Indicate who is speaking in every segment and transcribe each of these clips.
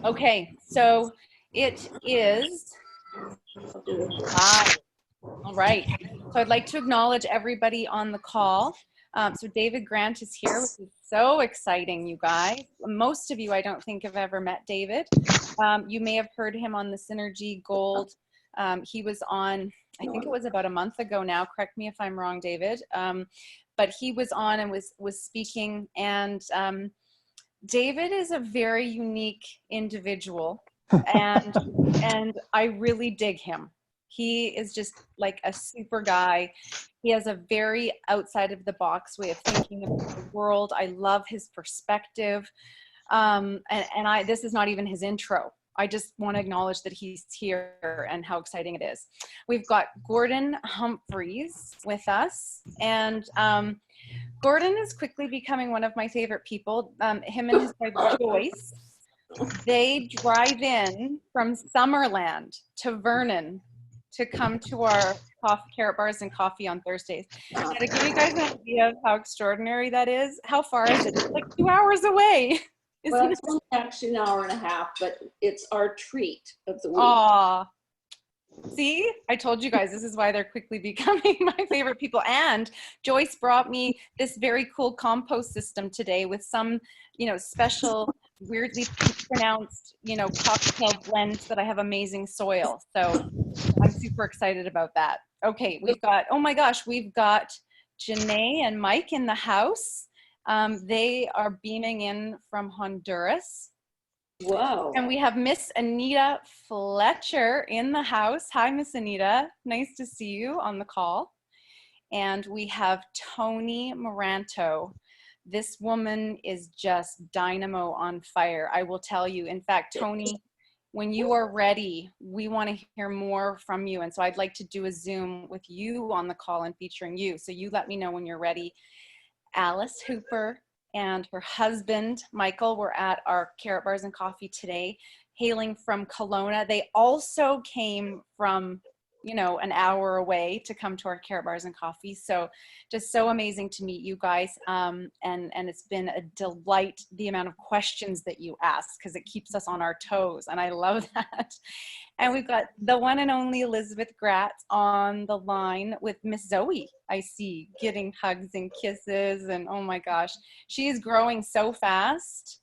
Speaker 1: Okay, so it is live. All right. So I'd like to acknowledge everybody on the call. So David Grant is here, which is so exciting, you guys. Most of you, I don't think, have ever met David. You may have heard him on the Synergy Gold. He was on, I think it was about a month ago now. Correct me if I'm wrong, David. But he was on and was speaking. And David is a very unique individual, and I really dig him. He is just like a super guy. He has a very outside of the box way of thinking about the world. I love his perspective. And this is not even his intro. I just want to acknowledge that he's here and how exciting it is. We've got Gordon Humphreys with us, and Gordon is quickly becoming one of my favorite people. Him and his wife Joyce, they drive in from Summerland to Vernon to come to our carrot bars and coffee on Thursdays. Now, to give you guys an idea of how extraordinary that is, how far is it? It's like 2 hours away.
Speaker 2: Well, it's only actually an hour and a half, but it's our treat of the week.
Speaker 1: Aw. See, I told you guys, this is why they're quickly becoming my favorite people. And Joyce brought me this very cool compost system today with some, special, weirdly pronounced, cocktail blends that I have amazing soil. So I'm super excited about that. Okay, we've got, oh my gosh, we've got Janae and Mike in the house. They are beaming in from Honduras.
Speaker 2: Wow.
Speaker 1: And we have Miss Anita Fletcher in the house. Hi, Miss Anita. Nice to see you on the call. And we have Tony Moranto. This woman is just dynamo on fire. I will tell you. In fact, Tony, when you are ready, we want to hear more from you. And so I'd like to do a Zoom with you on the call and featuring you. So you let me know when you're ready. Alice Hooper and her husband, Michael, were at our Carrot Bars and Coffee today, hailing from Kelowna. They also came from, an hour away to come to our Carrot Bars and Coffee. So just so amazing to meet you guys. And it's been a delight, the amount of questions that you ask, because it keeps us on our toes. And I love that. And we've got the one and only Elisabeth Gratz on the line with Miss Zoe, I see, getting hugs and kisses. And oh my gosh, she is growing so fast.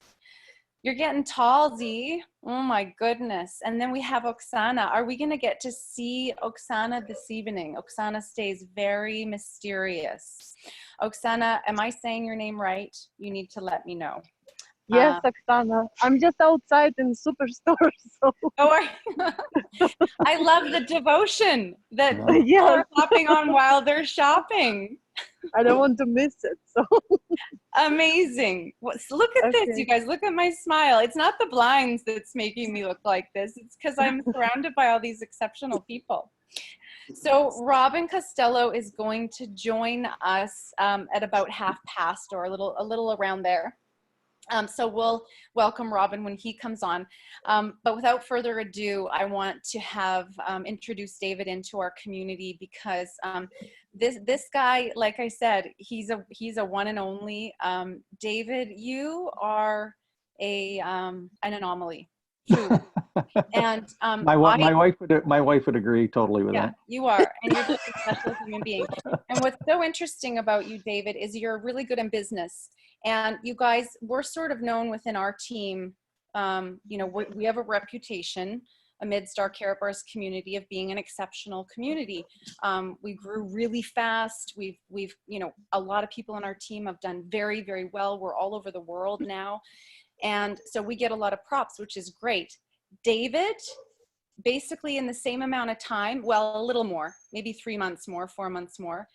Speaker 1: You're getting tall, Z. Oh my goodness. And then we have Oksana. Are we going to get to see Oksana this evening? Oksana stays very mysterious. Oksana, am I saying your name right? You need to let me know.
Speaker 3: Yes, Oksana. I'm just outside in Superstore. So.
Speaker 1: Oh, I love the devotion that people are hopping on while they're shopping.
Speaker 3: I don't want to miss it. So
Speaker 1: amazing. Look at this, you guys. Look at my smile. It's not the blinds that's making me look like this. It's because I'm surrounded by all these exceptional people. So Robin Costelloe is going to join us at about 1:30 or a little around there. So we'll welcome Robin when he comes on. But without further ado, I want to have introduce David into our community, because this guy, like I said, he's a one and only. David, you are an anomaly. And
Speaker 4: my wife would agree totally with that.
Speaker 1: You are, and you're just a special human being. And what's so interesting about you, David, is you're really good in business. And you guys, we're sort of known within our team. We have a reputation amidst our Carrot Bars community of being an exceptional community. We grew really fast. We've a lot of people on our team have done very, very well. We're all over the world now. And so we get a lot of props, which is great. David, basically in the same amount of time, well, a little more, maybe 3 months more, 4 months more,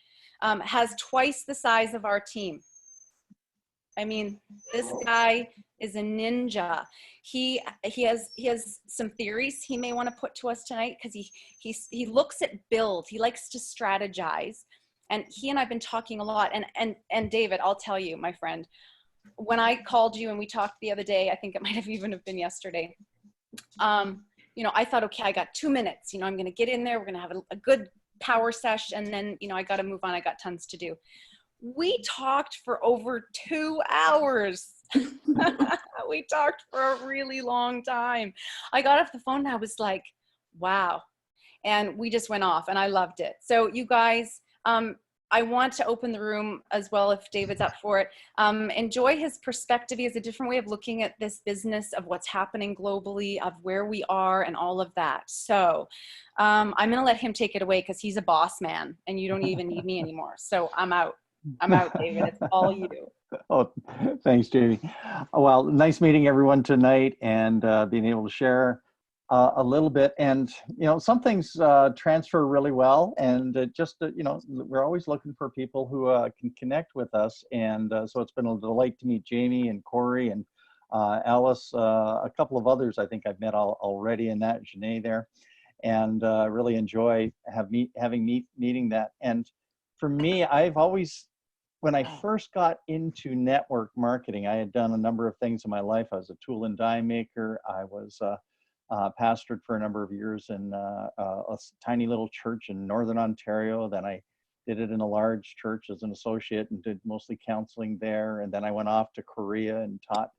Speaker 1: has twice the size of our team. I mean, this guy is a ninja. He has some theories he may want to put to us tonight, because he looks at build. He likes to strategize, and he and I've been talking a lot. And David, I'll tell you, my friend, when I called you and we talked the other day, I think it might have even been yesterday. I thought, okay, I got 2 minutes. I'm going to get in there. We're going to have a good power sesh, and then I got to move on. I got tons to do. We talked for over 2 hours. We talked for a really long time. I got off the phone and I was like, wow. And we just went off and I loved it. So you guys, I want to open the room as well if David's up for it. Enjoy his perspective. He has a different way of looking at this business, of what's happening globally, of where we are and all of that. So I'm going to let him take it away because he's a boss man and you don't even need me anymore. So I'm out. I'm out, David. It's all you.
Speaker 4: Oh, thanks, Jamie. Well, nice meeting everyone tonight and being able to share a little bit. And, you know, some things transfer really well. And you know, we're always looking for people who can connect with us. And so it's been a delight to meet Jamie and Corey and Alice, a couple of others I think I've met already in that, Janae there. And really enjoy meeting that. And for me, I've always, when I first got into network marketing, I had done a number of things in my life. I was a tool and die maker. I was pastored for a number of years in a tiny little church in Northern Ontario. Then I did it in a large church as an associate and did mostly counseling there. And then I went off to Korea and taught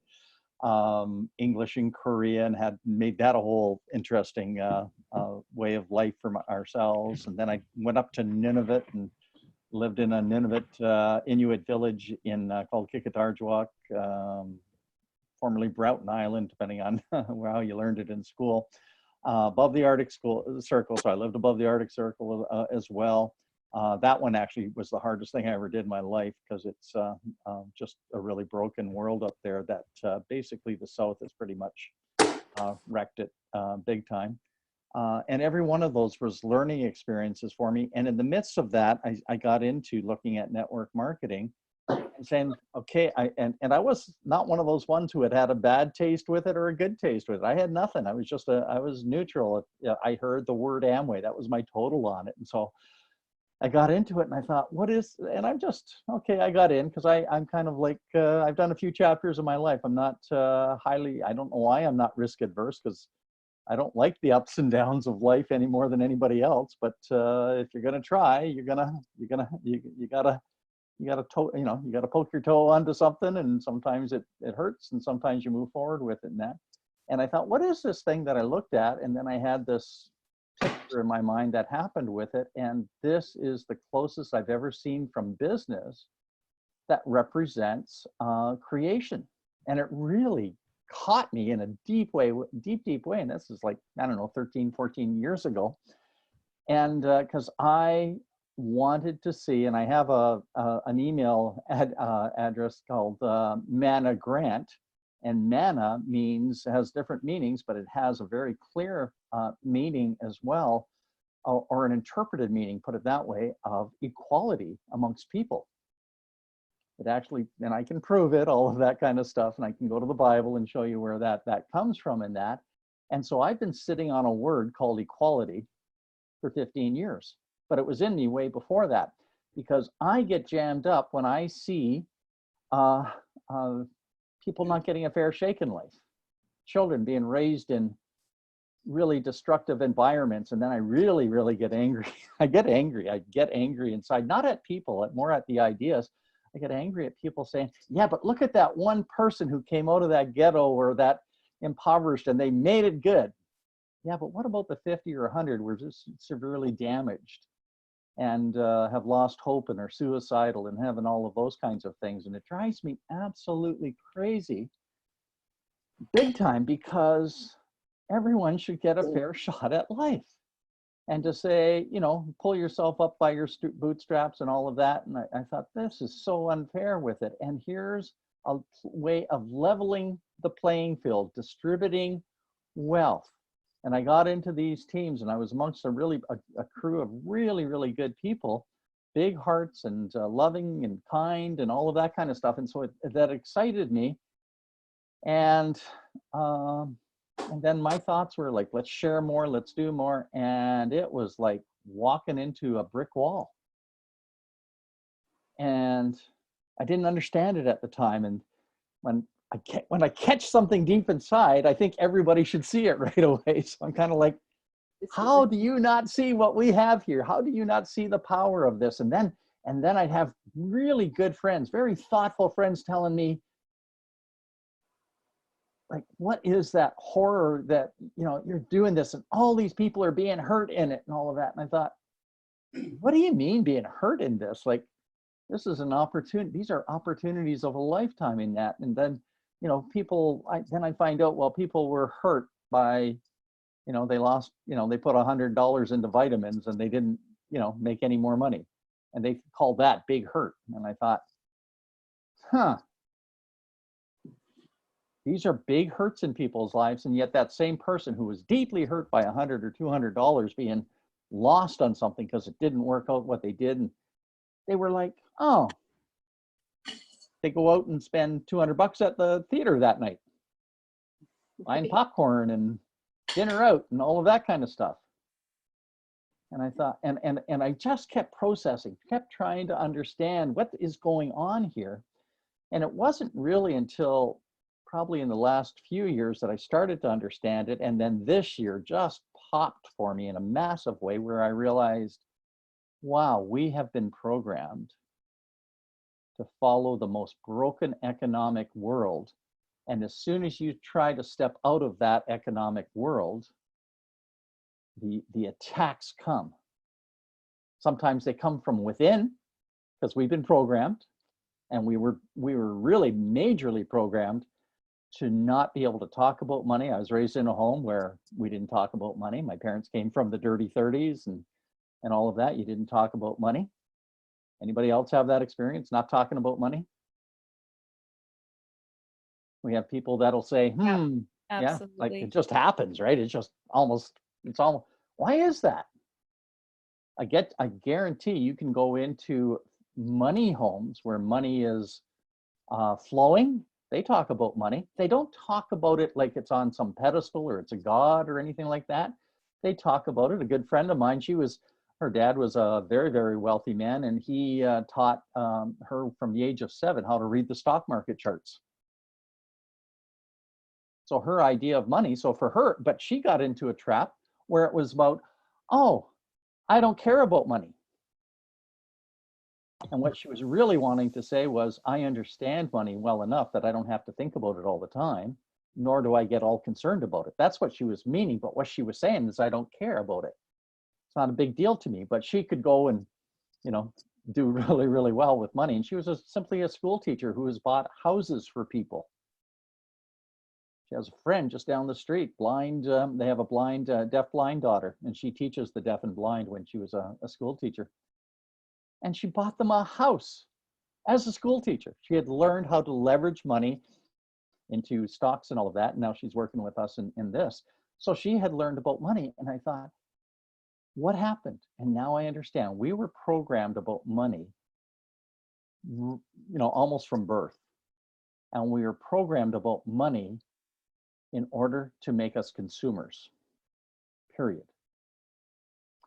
Speaker 4: English in Korea and had made that a whole interesting way of life for ourselves. And then I went up to Nunavut and lived in a Nunavut Inuit village called Kikatarjuak, formerly Broughton Island, depending on how you learned it in school, above the Arctic Circle. So I lived above the Arctic Circle as well. That one actually was the hardest thing I ever did in my life because it's just a really broken world up there that basically the South has pretty much wrecked it big time. And every one of those was learning experiences for me. And in the midst of that, I got into looking at network marketing and saying, okay, and I was not one of those ones who had a bad taste with it or a good taste with it. I had nothing. I was just I was neutral. I heard the word Amway. That was my total on it. And so I got into it and I thought, and I'm just, okay, I got in because I'm kind of like, I've done a few chapters of my life. I'm not I don't know why I'm not risk adverse because I don't like the ups and downs of life any more than anybody else. But if you're gonna try, you gotta poke your toe onto something, and sometimes it hurts, and sometimes you move forward with it. And I thought, what is this thing that I looked at? And then I had this picture in my mind that happened with it, and this is the closest I've ever seen from business that represents creation, and it really caught me in a deep way. And this is like, I don't know, 13, 14 years ago. And because I wanted to see, and I have an email address called Mana Grant, and mana has different meanings, but it has a very clear meaning as well, or an interpreted meaning, put it that way, of equality amongst people. It actually, and I can prove it, all of that kind of stuff, and I can go to the Bible and show you where that comes from in that. And so I've been sitting on a word called equality for 15 years, but it was in me way before that, because I get jammed up when I see people not getting a fair shake in life, children being raised in really destructive environments, and then I really, really get angry. I get angry inside, not at people, more at the ideas. I get angry at people saying, yeah, but look at that one person who came out of that ghetto or that impoverished and they made it good. Yeah, but what about the 50 or 100 who were just severely damaged and have lost hope and are suicidal and having all of those kinds of things? And it drives me absolutely crazy, big time, because everyone should get a fair shot at life. And to say, pull yourself up by your bootstraps and all of that. And I thought, this is so unfair with it. And here's a way of leveling the playing field, distributing wealth. And I got into these teams, and I was amongst a crew of really, really good people, big hearts and loving and kind and all of that kind of stuff. And so that excited me. And then my thoughts were like, let's share more, let's do more. And it was like walking into a brick wall. And I didn't understand it at the time. And when I catch something deep inside, I think everybody should see it right away. So I'm kind of like, how do you not see what we have here? How do you not see the power of this? And then I'd have really good friends, very thoughtful friends telling me, like, what is that horror that, you know, you're doing this and all these people are being hurt in it and all of that. And I thought, what do you mean being hurt in this? Like, this is an opportunity. These are opportunities of a lifetime in that. And then, you know, then I find out, well, people were hurt by, you know, they lost, you know, they put $100 into vitamins and they didn't, you know, make any more money. And they called that big hurt. And I thought, huh, these are big hurts in people's lives. And yet that same person who was deeply hurt by $100 or $200 being lost on something because it didn't work out what they did. And they were like, oh, they go out and spend $200 at the theater that night, buying popcorn and dinner out and all of that kind of stuff. And I thought, and I just kept processing, kept trying to understand what is going on here. And it wasn't really until probably in the last few years that I started to understand it. And then this year just popped for me in a massive way where I realized, wow, we have been programmed to follow the most broken economic world. And as soon as you try to step out of that economic world, the attacks come. Sometimes they come from within because we've been programmed, and we were really majorly programmed to not be able to talk about money. I was raised in a home where we didn't talk about money. My parents came from the dirty 30s and all of that. You didn't talk about money. Anybody else have that experience, not talking about money? We have people that'll say, yeah, like it just happens, right? It's almost, why is that? I guarantee you can go into money homes where money is flowing. They talk about money. They don't talk about it like it's on some pedestal or it's a god or anything like that. They talk about it. A good friend of mine, her dad was a very, very wealthy man, and he taught her from the age of 7 how to read the stock market charts. So her idea of money, so for her, but she got into a trap where it was about, oh, I don't care about money. And what she was really wanting to say was, I understand money well enough that I don't have to think about it all the time, nor do I get all concerned about it. That's what she was meaning. But what she was saying is, I don't care about it. It's not a big deal to me. But she could go and, you know, do really, really well with money. And she was simply a school teacher who has bought houses for people. She has a friend just down the street, blind. They have a deaf blind daughter, and she teaches the deaf and blind when she was a school teacher. And she bought them a house as a school teacher. She had learned how to leverage money into stocks and all of that. And now she's working with us in this. So she had learned about money. And I thought, what happened? And now I understand. We were programmed about money, you know, almost from birth. And we were programmed about money in order to make us consumers, period.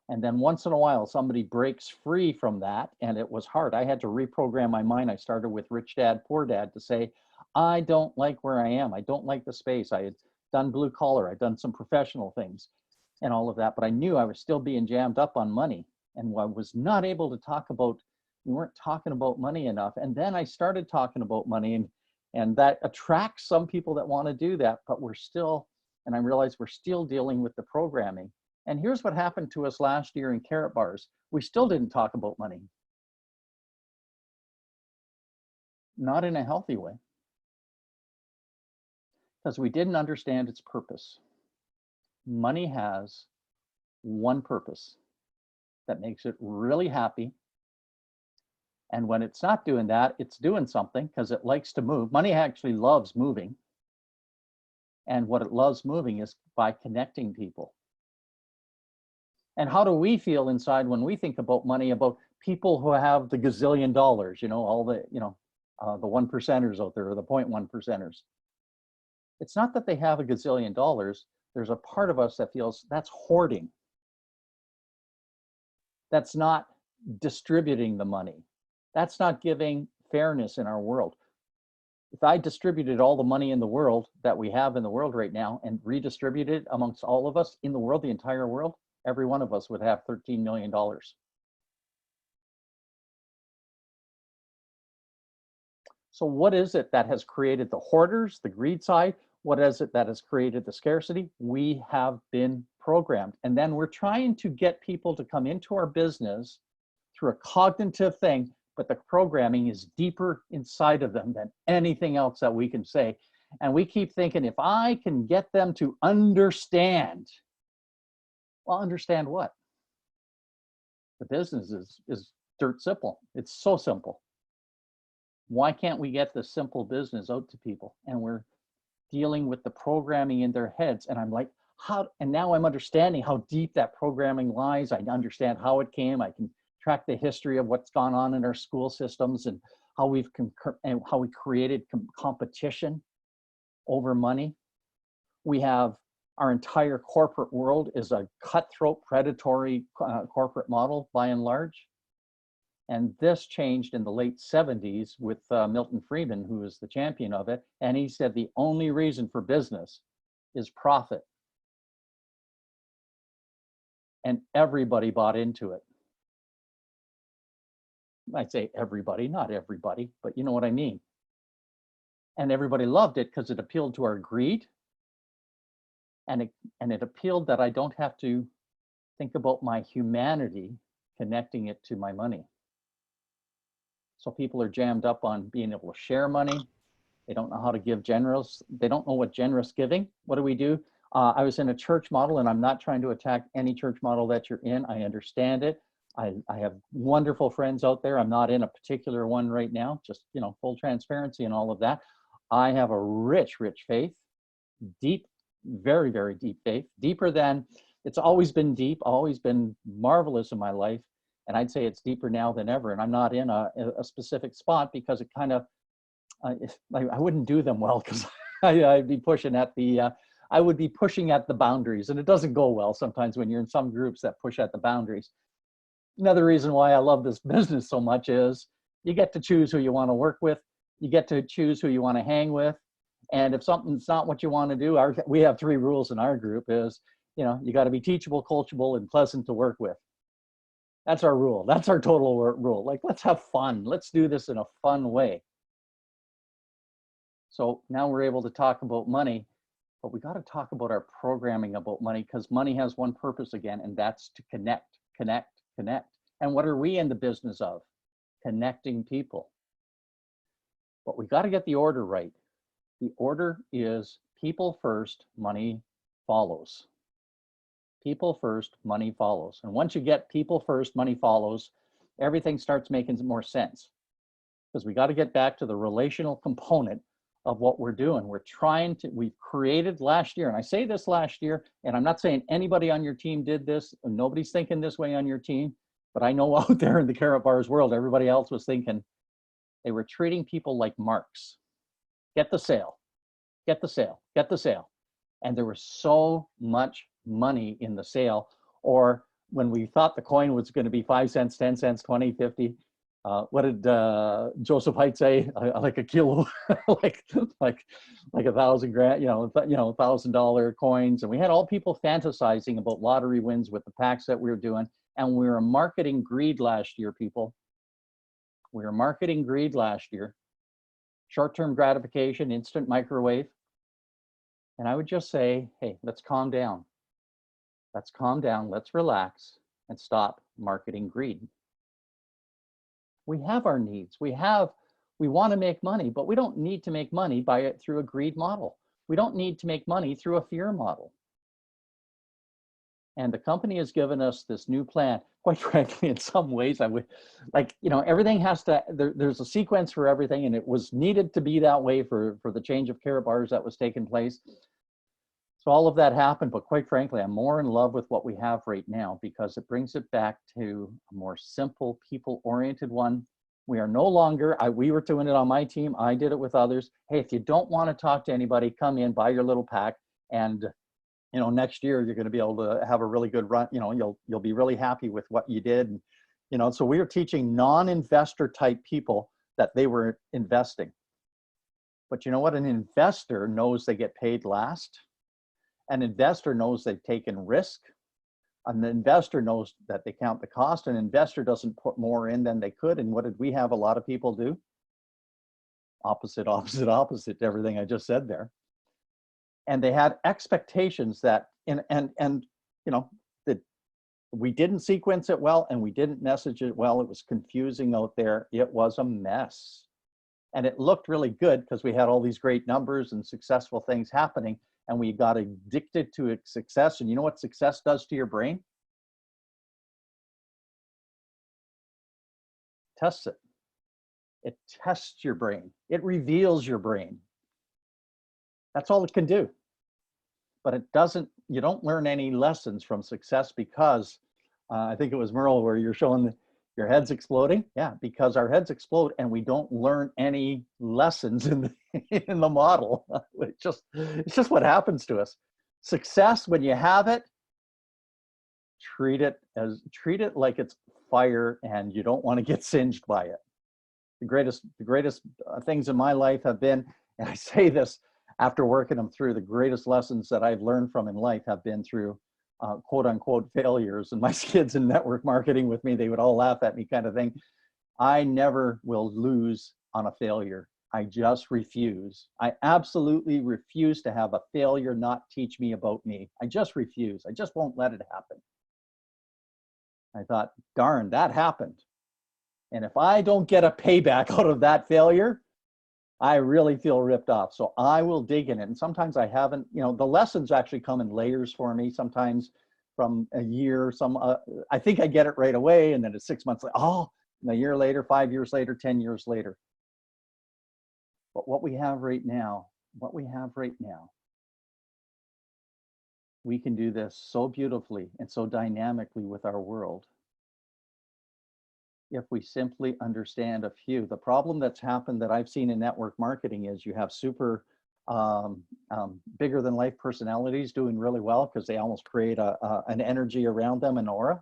Speaker 4: And then once in a while, somebody breaks free from that, and it was hard. I had to reprogram my mind. I started with Rich Dad, Poor Dad to say, I don't like where I am. I don't like the space. I had done blue collar. I'd done some professional things and all of that, but I knew I was still being jammed up on money. And I was not able to talk about, we weren't talking about money enough. And then I started talking about money, and that attracts some people that want to do that, but we're still, and I realized we're still dealing with the programming. And here's what happened to us last year in Carrot Bars. We still didn't talk about money. Not in a healthy way. Because we didn't understand its purpose. Money has one purpose that makes it really happy. And when it's not doing that, it's doing something because it likes to move. Money actually loves moving. And what it loves moving is by connecting people. And how do we feel inside when we think about money, about people who have the gazillion dollars, you know, all the, you know, the 1%ers out there, or the 0.1%ers. It's not that they have a gazillion dollars. There's a part of us that feels that's hoarding. That's not distributing the money. That's not giving fairness in our world. If I distributed all the money in the world that we have in the world right now and redistributed amongst all of us in the world, the entire world, every one of us would have $13 million. So what is it that has created the hoarders, the greed side? What is it that has created the scarcity? We have been programmed. And then we're trying to get people to come into our business through a cognitive thing, but the programming is deeper inside of them than anything else that we can say. And we keep thinking, if I can get them to understand, well, understand what? The business is dirt simple. It's so simple. Why can't we get this simple business out to people? And we're dealing with the programming in their heads. And I'm like, how? And now I'm understanding how deep that programming lies. I understand how it came. I can track the history of what's gone on in our school systems and how we created competition over money. We have our entire corporate world is a cutthroat, predatory corporate model by and large. And this changed in the late 70s with Milton Friedman, who was the champion of it. And he said the only reason for business is profit. And everybody bought into it. I'd say everybody, not everybody, but you know what I mean. And everybody loved it because it appealed to our greed. And it appealed that I don't have to think about my humanity connecting it to my money. So people are jammed up on being able to share money. They don't know how to give generous. They don't know what generous giving. What do? I was in a church model, and I'm not trying to attack any church model that you're in. I understand it. I have wonderful friends out there. I'm not in a particular one right now, just, you know, full transparency and all of that. I have a rich, rich faith, deep, very, very deep faith, deeper than, it's always been deep, always been marvelous in my life. And I'd say it's deeper now than ever. And I'm not in a specific spot because it kind of, I wouldn't do them well because I'd be pushing at the, I would be pushing at the boundaries, and it doesn't go well sometimes when you're in some groups that push at the boundaries. Another reason why I love this business so much is you get to choose who you want to work with. You get to choose who you want to hang with. And if something's not what you want to do, we have 3 rules in our group is, you know, you got to be teachable, coachable, and pleasant to work with. That's our rule. That's our total rule. Like, let's have fun. Let's do this in a fun way. So now we're able to talk about money, but we got to talk about our programming about money, because money has one purpose again, and that's to connect, connect, connect. And what are we in the business of? Connecting people. But we got to get the order right. The order is people first, money follows. People first, money follows. And once you get people first, money follows, everything starts making more sense. Because we got to get back to the relational component of what we're doing. We've created last year, and I say this last year, and I'm not saying anybody on your team did this, and nobody's thinking this way on your team, but I know out there in the carrot bars world, everybody else was thinking they were treating people like marks. Get the sale, get the sale, get the sale. And there was so much money in the sale. Or when we thought the coin was going to be 5 cents, 10 cents, 20, 50, what did Joseph Haidt say? Like a kilo, like 1,000 grand, $1,000 coins. And we had all people fantasizing about lottery wins with the packs that we were doing. And we were marketing greed last year, people. We were marketing greed last year. Short-term gratification, instant microwave. And I would just say, hey, let's calm down. Let's calm down, let's relax, and stop marketing greed. We have our needs. We want to make money, but we don't need to make money through a greed model. We don't need to make money through a fear model. And the company has given us this new plan. Quite frankly, in some ways, I would everything has to, there's a sequence for everything, and it was needed to be that way for the change of carrot bars that was taking place. So all of that happened, but quite frankly, I'm more in love with what we have right now because it brings it back to a more simple, people-oriented one. We are no longer, we were doing it on my team, I did it with others. Hey, if you don't want to talk to anybody, come in, buy your little pack, and next year you're going to be able to have a really good run. You'll be really happy with what you did. So we are teaching non-investor type people that they were investing. But you know what? An investor knows they get paid last. An investor knows they've taken risk. An investor knows that they count the cost. An investor doesn't put more in than they could. And what did we have a lot of people do? Opposite, opposite, opposite to everything I just said there. and they had expectations that, and you know, that we didn't sequence it well and we didn't message it well. It was confusing out there. It was a mess. And it looked really good because we had all these great numbers and successful things happening, and we got addicted to success. And you know what success does to your brain? Tests it. It tests your brain. It reveals your brain. That's all it can do. But it doesn't, you don't learn any lessons from success because I think it was Merle where you're showing your head's exploding. Yeah, because our heads explode and we don't learn any lessons in the model. It's just what happens to us. Success, when you have it, treat it like it's fire and you don't want to get singed by it. The greatest things in my life have been, and I say this after working them through, the greatest lessons that I've learned from in life have been through quote unquote failures. And my kids in network marketing with me, they would all laugh at me kind of thing. I never will lose on a failure. I just refuse. I absolutely refuse to have a failure not teach me about me. I just refuse. I just won't let it happen. I thought, darn, that happened. And if I don't get a payback out of that failure, I really feel ripped off. So I will dig in it. And sometimes I haven't, you know, the lessons actually come in layers for me, sometimes from a year, I think I get it right away. And then it's 6 months later, oh, and a year later, 5 years later, 10 years later. But what we have right now, we can do this so beautifully and so dynamically with our world if we simply understand a few. The problem that's happened that I've seen in network marketing is you have super bigger than life personalities doing really well because they almost create an energy around them, an aura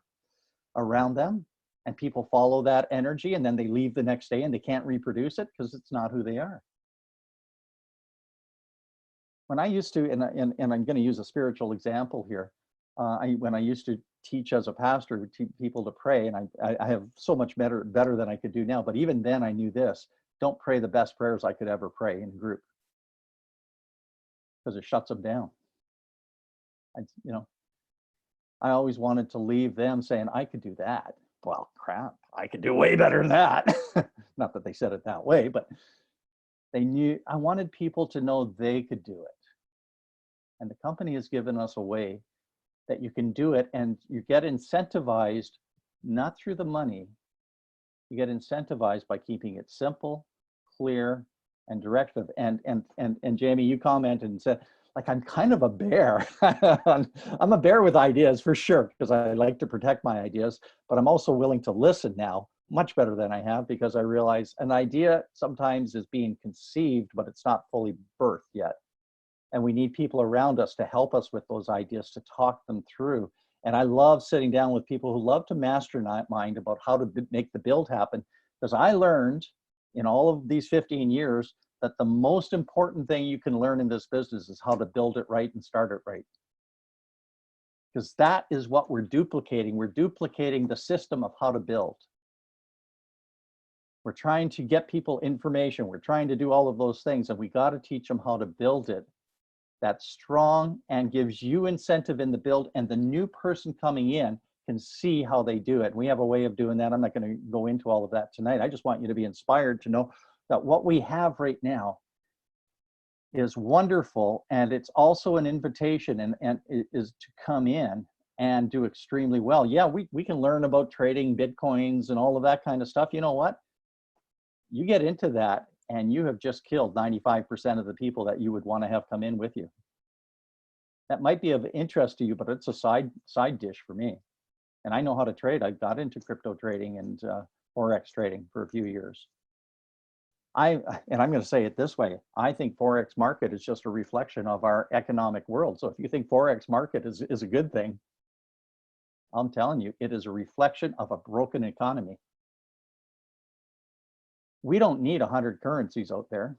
Speaker 4: around them, and people follow that energy and then they leave the next day and they can't reproduce it because it's not who they are. When I used to, and I'm going to use a spiritual example here, when I used to teach as a pastor, teach people to pray, and I have so much better than I could do now. But even then, I knew this: don't pray the best prayers I could ever pray in a group, because it shuts them down. I always wanted to leave them saying, "I could do that." Well, crap, I could do way better than that. Not that they said it that way, but they knew. I wanted people to know they could do it, and the company has given us a way that you can do it, and you get incentivized, not through the money. You get incentivized by keeping it simple, clear, and directive. And Jamie, you commented and said, like, I'm kind of a bear. I'm a bear with ideas for sure, because I like to protect my ideas, but I'm also willing to listen now, much better than I have, because I realize an idea sometimes is being conceived, but it's not fully birthed yet. And we need people around us to help us with those ideas, to talk them through. And I love sitting down with people who love to mastermind about how to make the build happen. Because I learned in all of these 15 years that the most important thing you can learn in this business is how to build it right and start it right. Because that is what we're duplicating. We're duplicating the system of how to build. We're trying to get people information. We're trying to do all of those things, and we got to teach them how to build it that's strong and gives you incentive in the build, and the new person coming in can see how they do it. We have a way of doing that. I'm not going to go into all of that tonight. I just want you to be inspired to know that what we have right now is wonderful, and it's also an invitation and is to come in and do extremely well. Yeah, we can learn about trading Bitcoins and all of that kind of stuff. You know what? You get into that, and you have just killed 95% of the people that you would want to have come in with you. That might be of interest to you, but it's a side dish for me. And I know how to trade. I got into crypto trading and Forex trading for a few years. And I'm going to say it this way. I think Forex market is just a reflection of our economic world. So if you think Forex market is a good thing, I'm telling you, it is a reflection of a broken economy. We don't need 100 currencies out there,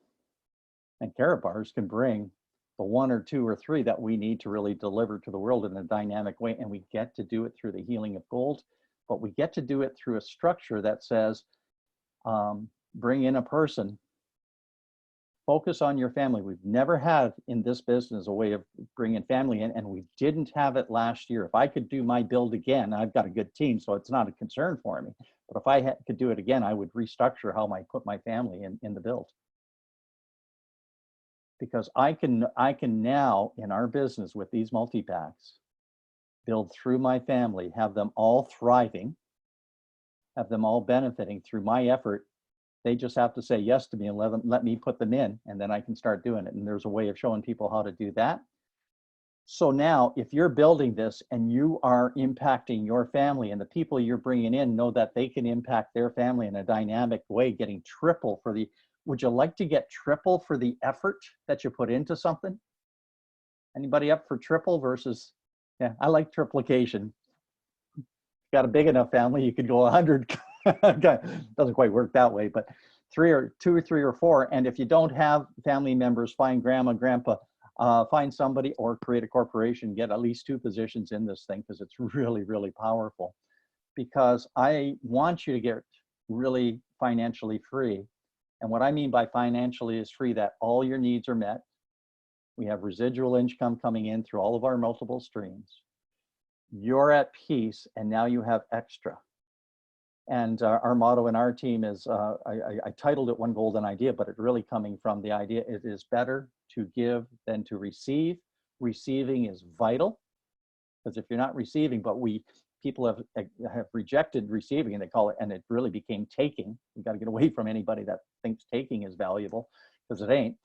Speaker 4: and Karatbars can bring the 1 or 2 or 3 that we need to really deliver to the world in a dynamic way. And we get to do it through the healing of gold, but we get to do it through a structure that says, bring in a person Focus on your family. We've never had in this business a way of bringing family in, and we didn't have it last year. If I could do my build again, I've got a good team, so it's not a concern for me. But if I could do it again, I would restructure how I put my family in the build. Because I can now, in our business with these multi-packs, build through my family, have them all thriving, have them all benefiting through my effort. They just have to say yes to me and let me put them in, and then I can start doing it. And there's a way of showing people how to do that. So now, if you're building this and you are impacting your family, and the people you're bringing in know that they can impact their family in a dynamic way, getting triple for the, would you like to get triple for the effort that you put into something? Anybody up for triple versus, yeah, I like triplication. Got a big enough family, you could go 100. Doesn't quite work that way, but 2 or 3 or 4. And if you don't have family members, find grandma, grandpa, find somebody, or create a corporation, get at least 2 positions in this thing, because it's really, really powerful. Because I want you to get really financially free. And what I mean by financially is free, that all your needs are met. We have residual income coming in through all of our multiple streams. You're at peace, and now you have extra. And our motto in our team is, I titled it One Golden Idea, but it really coming from the idea, it is better to give than to receive. Receiving is vital, because if you're not receiving, but people have rejected receiving, and they call it, and it really became taking. We got to get away from anybody that thinks taking is valuable, because it ain't.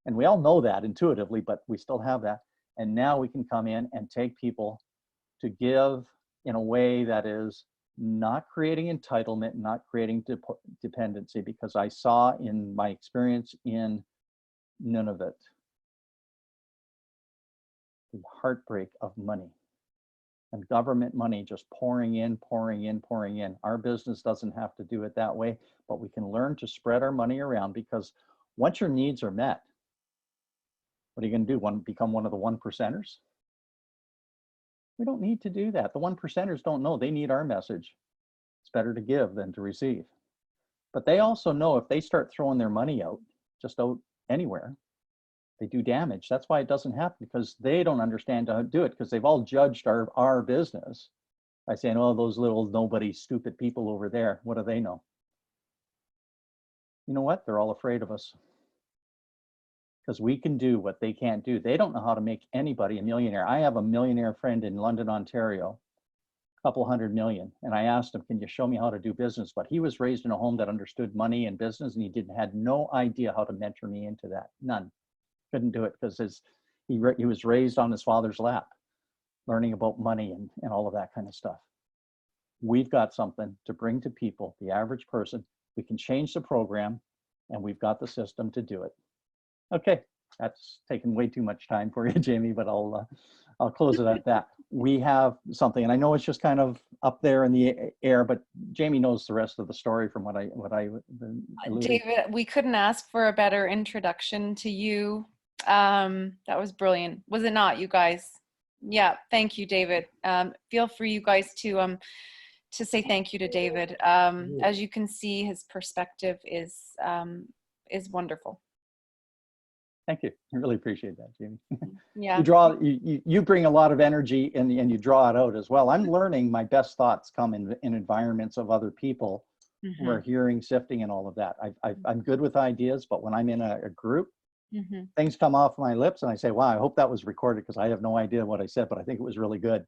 Speaker 4: And we all know that intuitively, but we still have that. And now we can come in and take people to give in a way that is not creating entitlement, not creating dependency, because I saw in my experience in Nunavut the heartbreak of money and government money just pouring in, pouring in, pouring in. Our business doesn't have to do it that way, but we can learn to spread our money around, because once your needs are met, what are you going to do? Become one of the 1%ers? We don't need to do that. The 1%ers don't know. They need our message. It's better to give than to receive. But they also know if they start throwing their money out, just out anywhere, they do damage. That's why it doesn't happen, because they don't understand how to do it, because they've all judged our business by saying, oh, those little nobody stupid people over there, what do they know? You know what? They're all afraid of us, because we can do what they can't do. They don't know how to make anybody a millionaire. I have a millionaire friend in London, Ontario, a couple $100 million. And I asked him, can you show me how to do business? But he was raised in a home that understood money and business, and he had no idea how to mentor me into that. None. Couldn't do it, because he was raised on his father's lap, learning about money and all of that kind of stuff. We've got something to bring to people, the average person. We can change the program, and we've got the system to do it. Okay, that's taken way too much time for you, Jamie, but I'll close it at that. We have something, and I know it's just kind of up there in the air, but Jamie knows the rest of the story from what I alluded.
Speaker 1: David, we couldn't ask for a better introduction to you. That was brilliant, was it not, you guys? Yeah, thank you, David. Feel free, you guys, to say thank you to David. As you can see, his perspective is wonderful.
Speaker 4: Thank you. I really appreciate that, Jamie.
Speaker 1: Yeah.
Speaker 4: You bring a lot of energy, and you draw it out as well. I'm learning my best thoughts come in environments of other people who are hearing, sifting, and all of that. I'm good with ideas, but when I'm in a group, things come off my lips, and I say, wow, I hope that was recorded, because I have no idea what I said, but I think it was really good.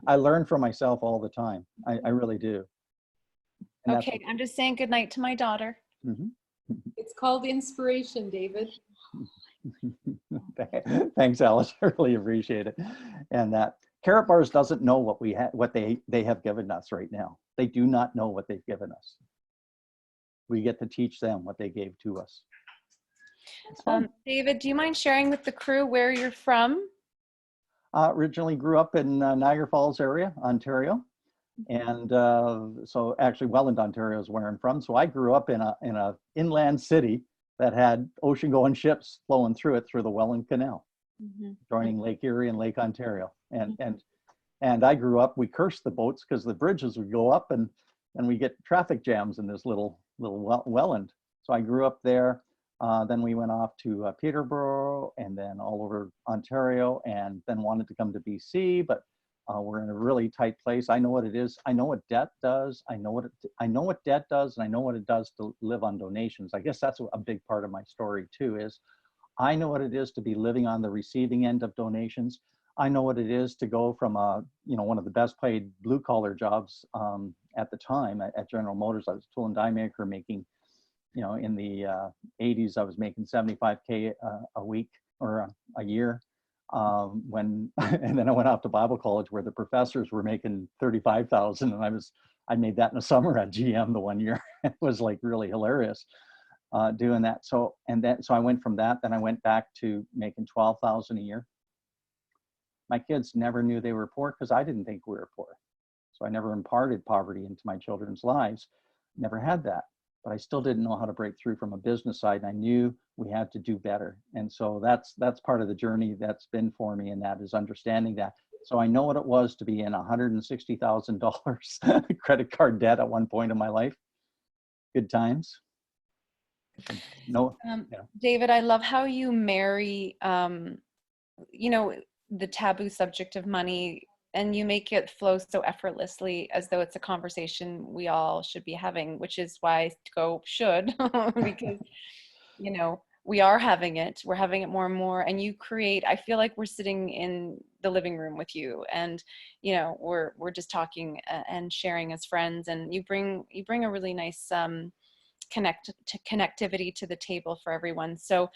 Speaker 4: I learn from myself all the time. I really do. And
Speaker 1: okay, I'm just saying good night to my daughter.
Speaker 5: It's called inspiration, David.
Speaker 4: Thanks, Alice. I really appreciate it. And that Carrot Bars doesn't know what they have given us right now. They do not know what they've given us. We get to teach them what they gave to us.
Speaker 1: David, do you mind sharing with the crew where you're from?
Speaker 4: Originally grew up in Niagara Falls area, Ontario. And so actually Welland, Ontario is where I'm from. So I grew up in a inland city that had ocean-going ships flowing through it through the Welland Canal, joining Lake Erie and Lake Ontario. And I grew up, we cursed the boats because the bridges would go up and we get traffic jams in this little Welland. So I grew up there. Then we went off to Peterborough and then all over Ontario, and then wanted to come to BC, but we're in a really tight place. I know what it is. I know what debt does. I know what debt does, and I know what it does to live on donations. I guess that's a big part of my story too, is I know what it is to be living on the receiving end of donations. I know what it is to go from one of the best paid blue collar jobs at the time at General Motors. I was a tool and die maker making, in the 80s, I was making 75K a week or a year. And then I went off to Bible college where the professors were making 35,000, and I made that in the summer at GM the one year. It was like really hilarious doing that. So I went from that, then I went back to making 12,000 a year. My kids never knew they were poor because I didn't think we were poor. So I never imparted poverty into my children's lives. Never had that. But I still didn't know how to break through from a business side, and I knew we had to do better. And so that's part of the journey that's been for me, and that is understanding that. So I know what it was to be in $160,000 credit card debt at one point in my life. Good times. No,
Speaker 1: David, I love how you marry, the taboo subject of money, and you make it flow so effortlessly as though it's a conversation we all should be having, which is why I go should, because, we are having it. We're having it more and more. And you create, I feel like we're sitting in the living room with you, and, we're just talking and sharing as friends, and you bring a really nice connectivity to the table for everyone. So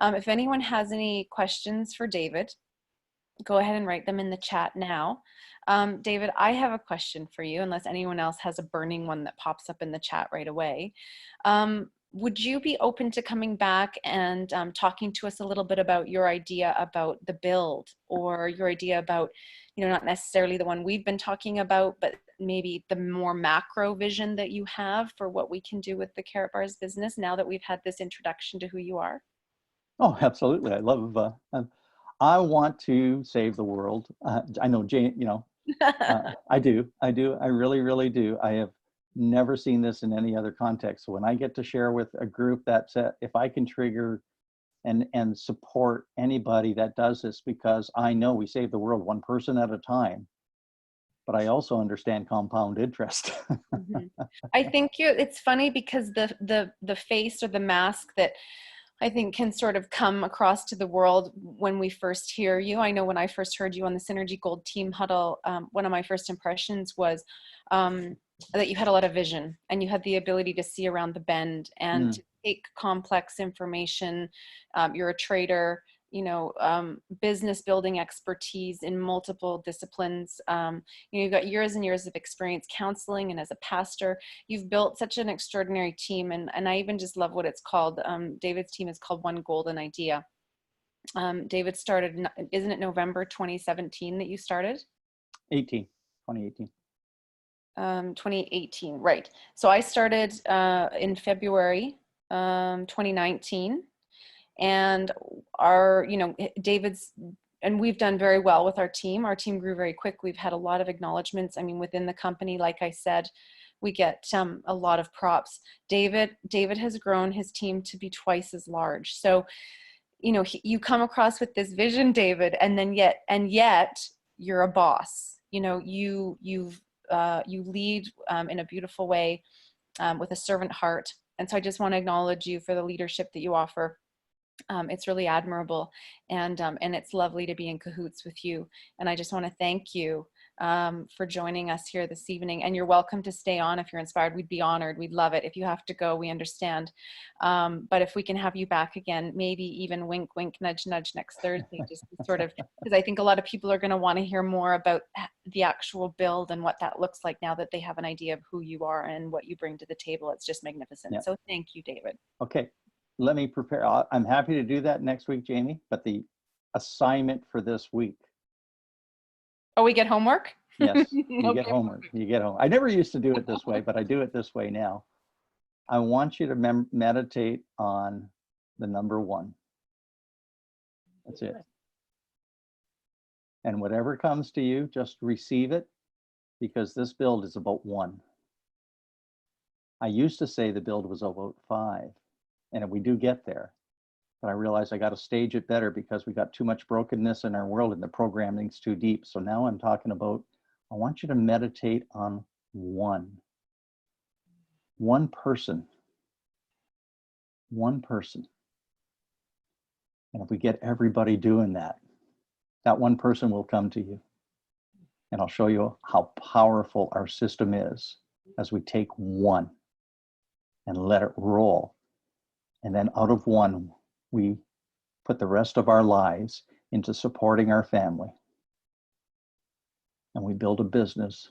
Speaker 1: if anyone has any questions for David, go ahead and write them in the chat now. David, I have a question for you, unless anyone else has a burning one that pops up in the chat right away. Would you be open to coming back and talking to us a little bit about your idea about the build, or your idea about, not necessarily the one we've been talking about, but maybe the more macro vision that you have for what we can do with the Carrot Bars business now that we've had this introduction to who you are?
Speaker 4: Oh, absolutely. I love, I want to save the world. I know Jane, I do. I really, really do. I have never seen this in any other context. So when I get to share with a group that if I can trigger and support anybody that does this, because I know we save the world one person at a time, but I also understand compound interest.
Speaker 1: I think it's funny because the face or the mask that I think can sort of come across to the world when we first hear you. I know when I first heard you on the Synergy Gold Team Huddle, one of my first impressions was that you had a lot of vision, and you had the ability to see around the bend and to take complex information. You're a trader, business building expertise in multiple disciplines. You've got years and years of experience counseling, and as a pastor, you've built such an extraordinary team. And I even just love what it's called. David's team is called One Golden Idea. David started, isn't it November 2017 that you started?
Speaker 4: 2018.
Speaker 1: 2018, right. So I started in February 2019. And David's, and we've done very well with our team. Our team grew very quick. We've had a lot of acknowledgments. I mean, within the company, like I said, we get a lot of props. David has grown his team to be twice as large. So, you come across with this vision, David, and yet you're a boss. You lead in a beautiful way with a servant heart. And so I just want to acknowledge you for the leadership that you offer. It's really admirable, and it's lovely to be in cahoots with you. And I just want to thank you for joining us here this evening. And you're welcome to stay on if you're inspired. We'd be honored. We'd love it. If you have to go, we understand. But if we can have you back again, maybe even wink, wink, nudge, nudge next Thursday, just sort of, because I think a lot of people are going to want to hear more about the actual build and what that looks like now that they have an idea of who you are and what you bring to the table. It's just magnificent. Yeah. So thank you, David.
Speaker 4: Okay. Let me prepare. I'm happy to do that next week, Jamie, but the assignment for this week.
Speaker 1: Oh, we get homework?
Speaker 4: Yes, you get homework. You get home. I never used to do it this way, but I do it this way now. I want you to meditate on the number 1. That's it. And whatever comes to you, just receive it, because this build is about 1. I used to say the build was about 5. And if we do get there, but I realized I got to stage it better because we got too much brokenness in our world and the programming's too deep. So now I'm talking about, I want you to meditate on one person. One person. And if we get everybody doing that, that one person will come to you. And I'll show you how powerful our system is as we take one and let it roll. And then out of one, we put the rest of our lives into supporting our family. And we build a business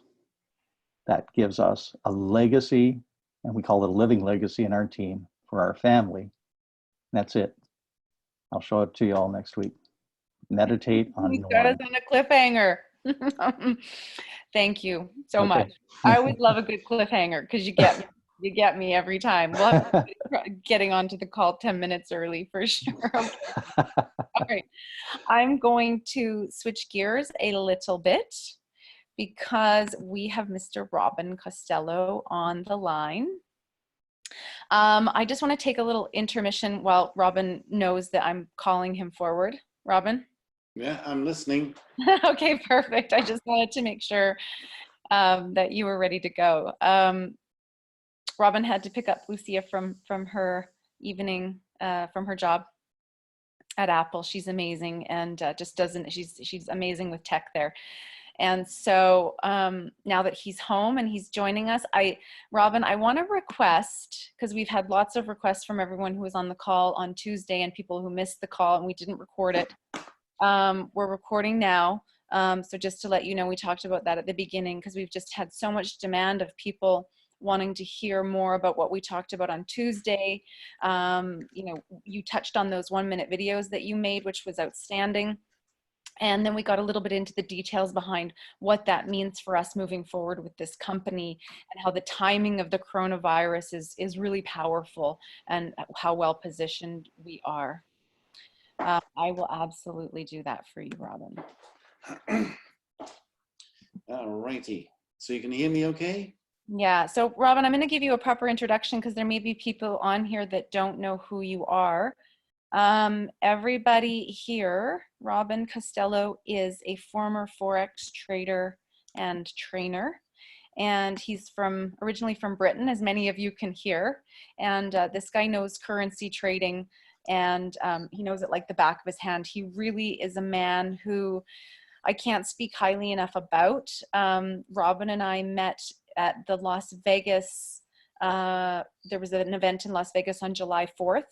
Speaker 4: that gives us a legacy, and we call it a living legacy in our team for our family. And that's it. I'll show it to you all next week. Meditate on
Speaker 1: You got us
Speaker 4: one.
Speaker 1: on a cliffhanger. Thank you so much. I always love a good cliffhanger because you get me every time. We'll have to getting onto the call 10 minutes early for sure. Okay. All right. I'm going to switch gears a little bit because we have Mr. Robin Costelloe on the line. I just want to take a little intermission while Robin knows that I'm calling him forward. Robin?
Speaker 6: Yeah, I'm listening.
Speaker 1: Okay, perfect. I just wanted to make sure that you were ready to go. Robin had to pick up Lucia from her evening, from her job at Apple. She's amazing and she's amazing with tech there. And so now that he's home and he's joining us, Robin, I want to request, because we've had lots of requests from everyone who was on the call on Tuesday and people who missed the call and we didn't record it. We're recording now. So just to let you know, we talked about that at the beginning because we've just had so much demand of people wanting to hear more about what we talked about on Tuesday. You touched on those 1-minute videos that you made, which was outstanding. And then we got a little bit into the details behind what that means for us moving forward with this company and how the timing of the coronavirus is really powerful and how well positioned we are. I will absolutely do that for you, Robin.
Speaker 6: All righty. So you can hear me okay?
Speaker 1: Yeah. So Robin, I'm going to give you a proper introduction because there may be people on here that don't know who you are. Everybody here, Robin Costelloe is a former Forex trader and trainer. And he's originally from Britain, as many of you can hear. And this guy knows currency trading and he knows it like the back of his hand. He really is a man who I can't speak highly enough about. Robin and I met at the Las Vegas, there was an event in Las Vegas on July 4th.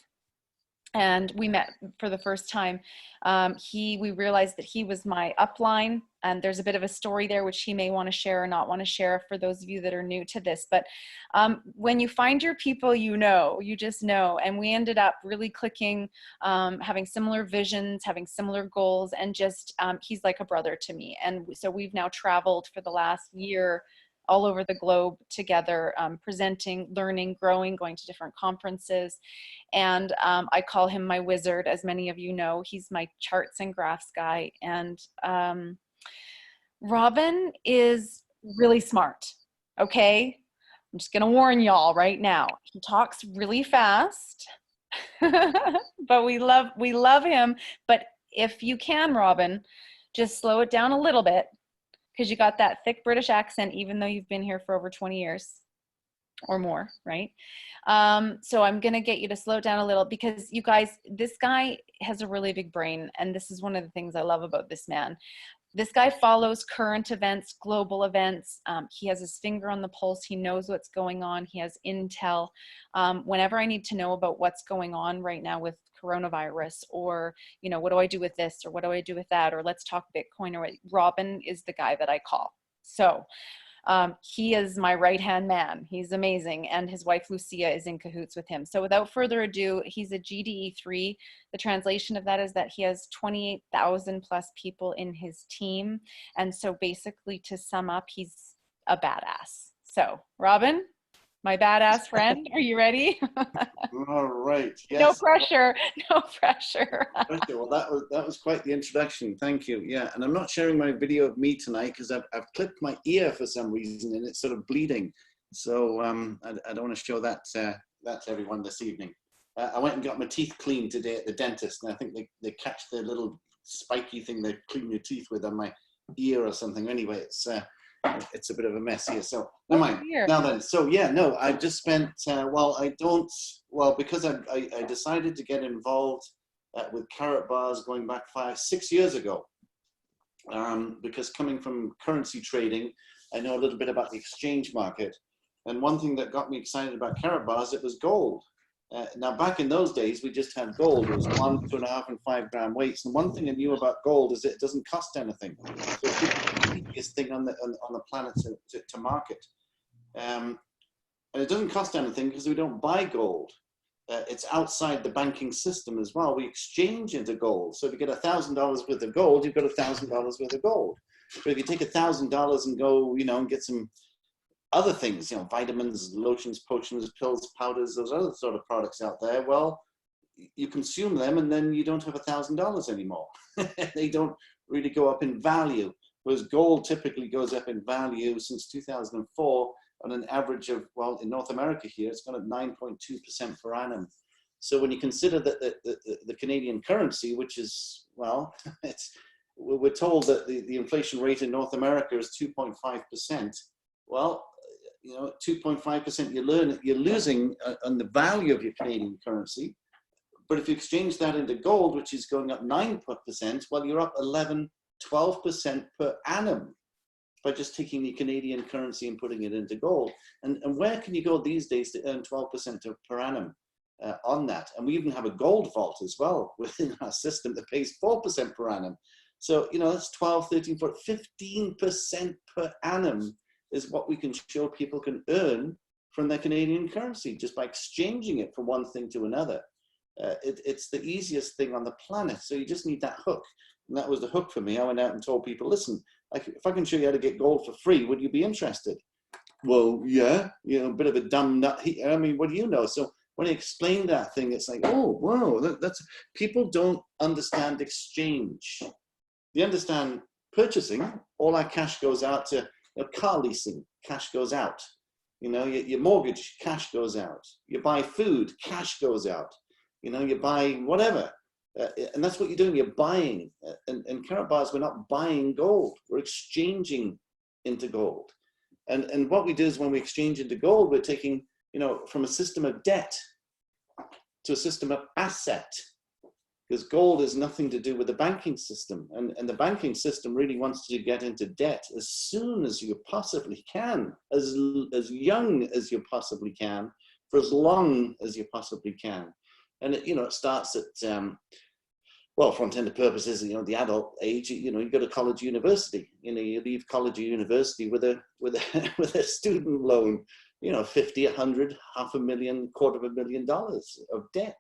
Speaker 1: And we met for the first time. We realized that he was my upline, and there's a bit of a story there which he may want to share or not want to share for those of you that are new to this. But when you find your people, you just know. And we ended up really clicking, having similar visions, having similar goals, and just he's like a brother to me. And so we've now traveled for the last year all over the globe together, presenting, learning, growing, going to different conferences. And I call him my wizard, as many of you know. He's my charts and graphs guy. And Robin is really smart, okay? I'm just gonna warn y'all right now. He talks really fast, but we love him. But if you can, Robin, just slow it down a little bit, because you got that thick British accent, even though you've been here for over 20 years or more, right? So I'm gonna get you to slow down a little because you guys, this guy has a really big brain, and this is one of the things I love about this man. This guy follows current events, global events. He has his finger on the pulse. He knows what's going on. He has intel. Whenever I need to know about what's going on right now with coronavirus, or, what do I do with this, or what do I do with that, or let's talk Bitcoin, or Robin is the guy that I call. So he is my right-hand man. He's amazing. And his wife, Lucia, is in cahoots with him. So without further ado, he's a GDE3. The translation of that is that he has 28,000 plus people in his team. And so basically, to sum up, he's a badass. So Robin, my badass friend, are you ready?
Speaker 6: All right. Yes.
Speaker 1: No pressure. No pressure.
Speaker 6: Well, that was quite the introduction. Thank you. Yeah, and I'm not sharing my video of me tonight because I've clipped my ear for some reason and it's sort of bleeding. So I don't want to show that to everyone this evening. I went and got my teeth cleaned today at the dentist, and I think they catch the little spiky thing they clean your teeth with on my ear or something. Anyway, it's a bit of a mess here. So never mind.
Speaker 1: dear.
Speaker 6: Now then, so yeah, no, I've just spent. Because I decided to get involved with Carrot Bars going back 6 years ago. Because coming from currency trading, I know a little bit about the exchange market. And one thing that got me excited about Carrot Bars, it was gold. Now, back in those days, we just had gold. It was 1, 2.5, and 5 gram weights. And one thing I knew about gold is it doesn't cost anything. So it's the easiest thing on the planet to market. And it doesn't cost anything because we don't buy gold. It's outside the banking system as well. We exchange into gold. So if you get $1,000 worth of gold, you've got $1,000 worth of gold. But if you take $1,000 and go, and get some other things, vitamins, lotions, potions, pills, powders, those other sort of products out there, well, you consume them and then you don't have $1,000 anymore. They don't really go up in value. Whereas gold typically goes up in value since 2004 on an average of, well, in North America here, it's gone at 9.2% per annum. So when you consider that the Canadian currency, which is, well, we're told that the inflation rate in North America is 2.5%. Well, 2.5%, you're losing on the value of your Canadian currency. But if you exchange that into gold, which is going up 9%, well, you're up 11, 12% per annum by just taking the Canadian currency and putting it into gold. And where can you go these days to earn 12% per annum on that? And we even have a gold vault as well within our system that pays 4% per annum. So, that's 12, 13, 14, 15% per annum is what we can show people can earn from their Canadian currency just by exchanging it from one thing to another. It's the easiest thing on the planet. So you just need that hook. And that was the hook for me. I went out and told people, listen, if I can show you how to get gold for free, would you be interested? Well, yeah, a bit of a dumb nut. I mean, what do you know? So when I explained that thing, it's like, oh, wow, that's people don't understand exchange. They understand purchasing. All our cash goes out to car leasing, cash goes out. Your mortgage, cash goes out. You buy food, cash goes out. You buy whatever. And that's what you're doing, you're buying. And Carrot Bars, we're not buying gold, we're exchanging into gold. And what we do is when we exchange into gold, we're taking, from a system of debt to a system of asset. Because gold has nothing to do with the banking system. And the banking system really wants to get into debt as soon as you possibly can, as young as you possibly can, for as long as you possibly can. And it starts at, for all intended purposes, the adult age. You go to college, university. You leave college or university with a student loan. 50, 100, $500,000, $250,000 of debt,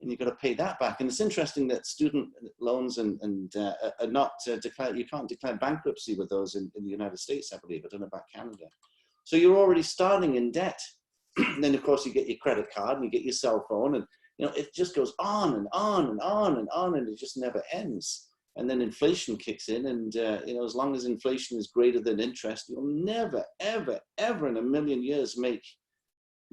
Speaker 6: and you've got to pay that back. And it's interesting that student loans and are not declared. You can't declare bankruptcy with those in the United States, I believe. I don't know about Canada. So you're already starting in debt. And then of course you get your credit card and you get your cell phone, and it just goes on and on and on and on, and it just never ends. And then inflation kicks in, and as long as inflation is greater than interest, you'll never, ever, ever in a million years make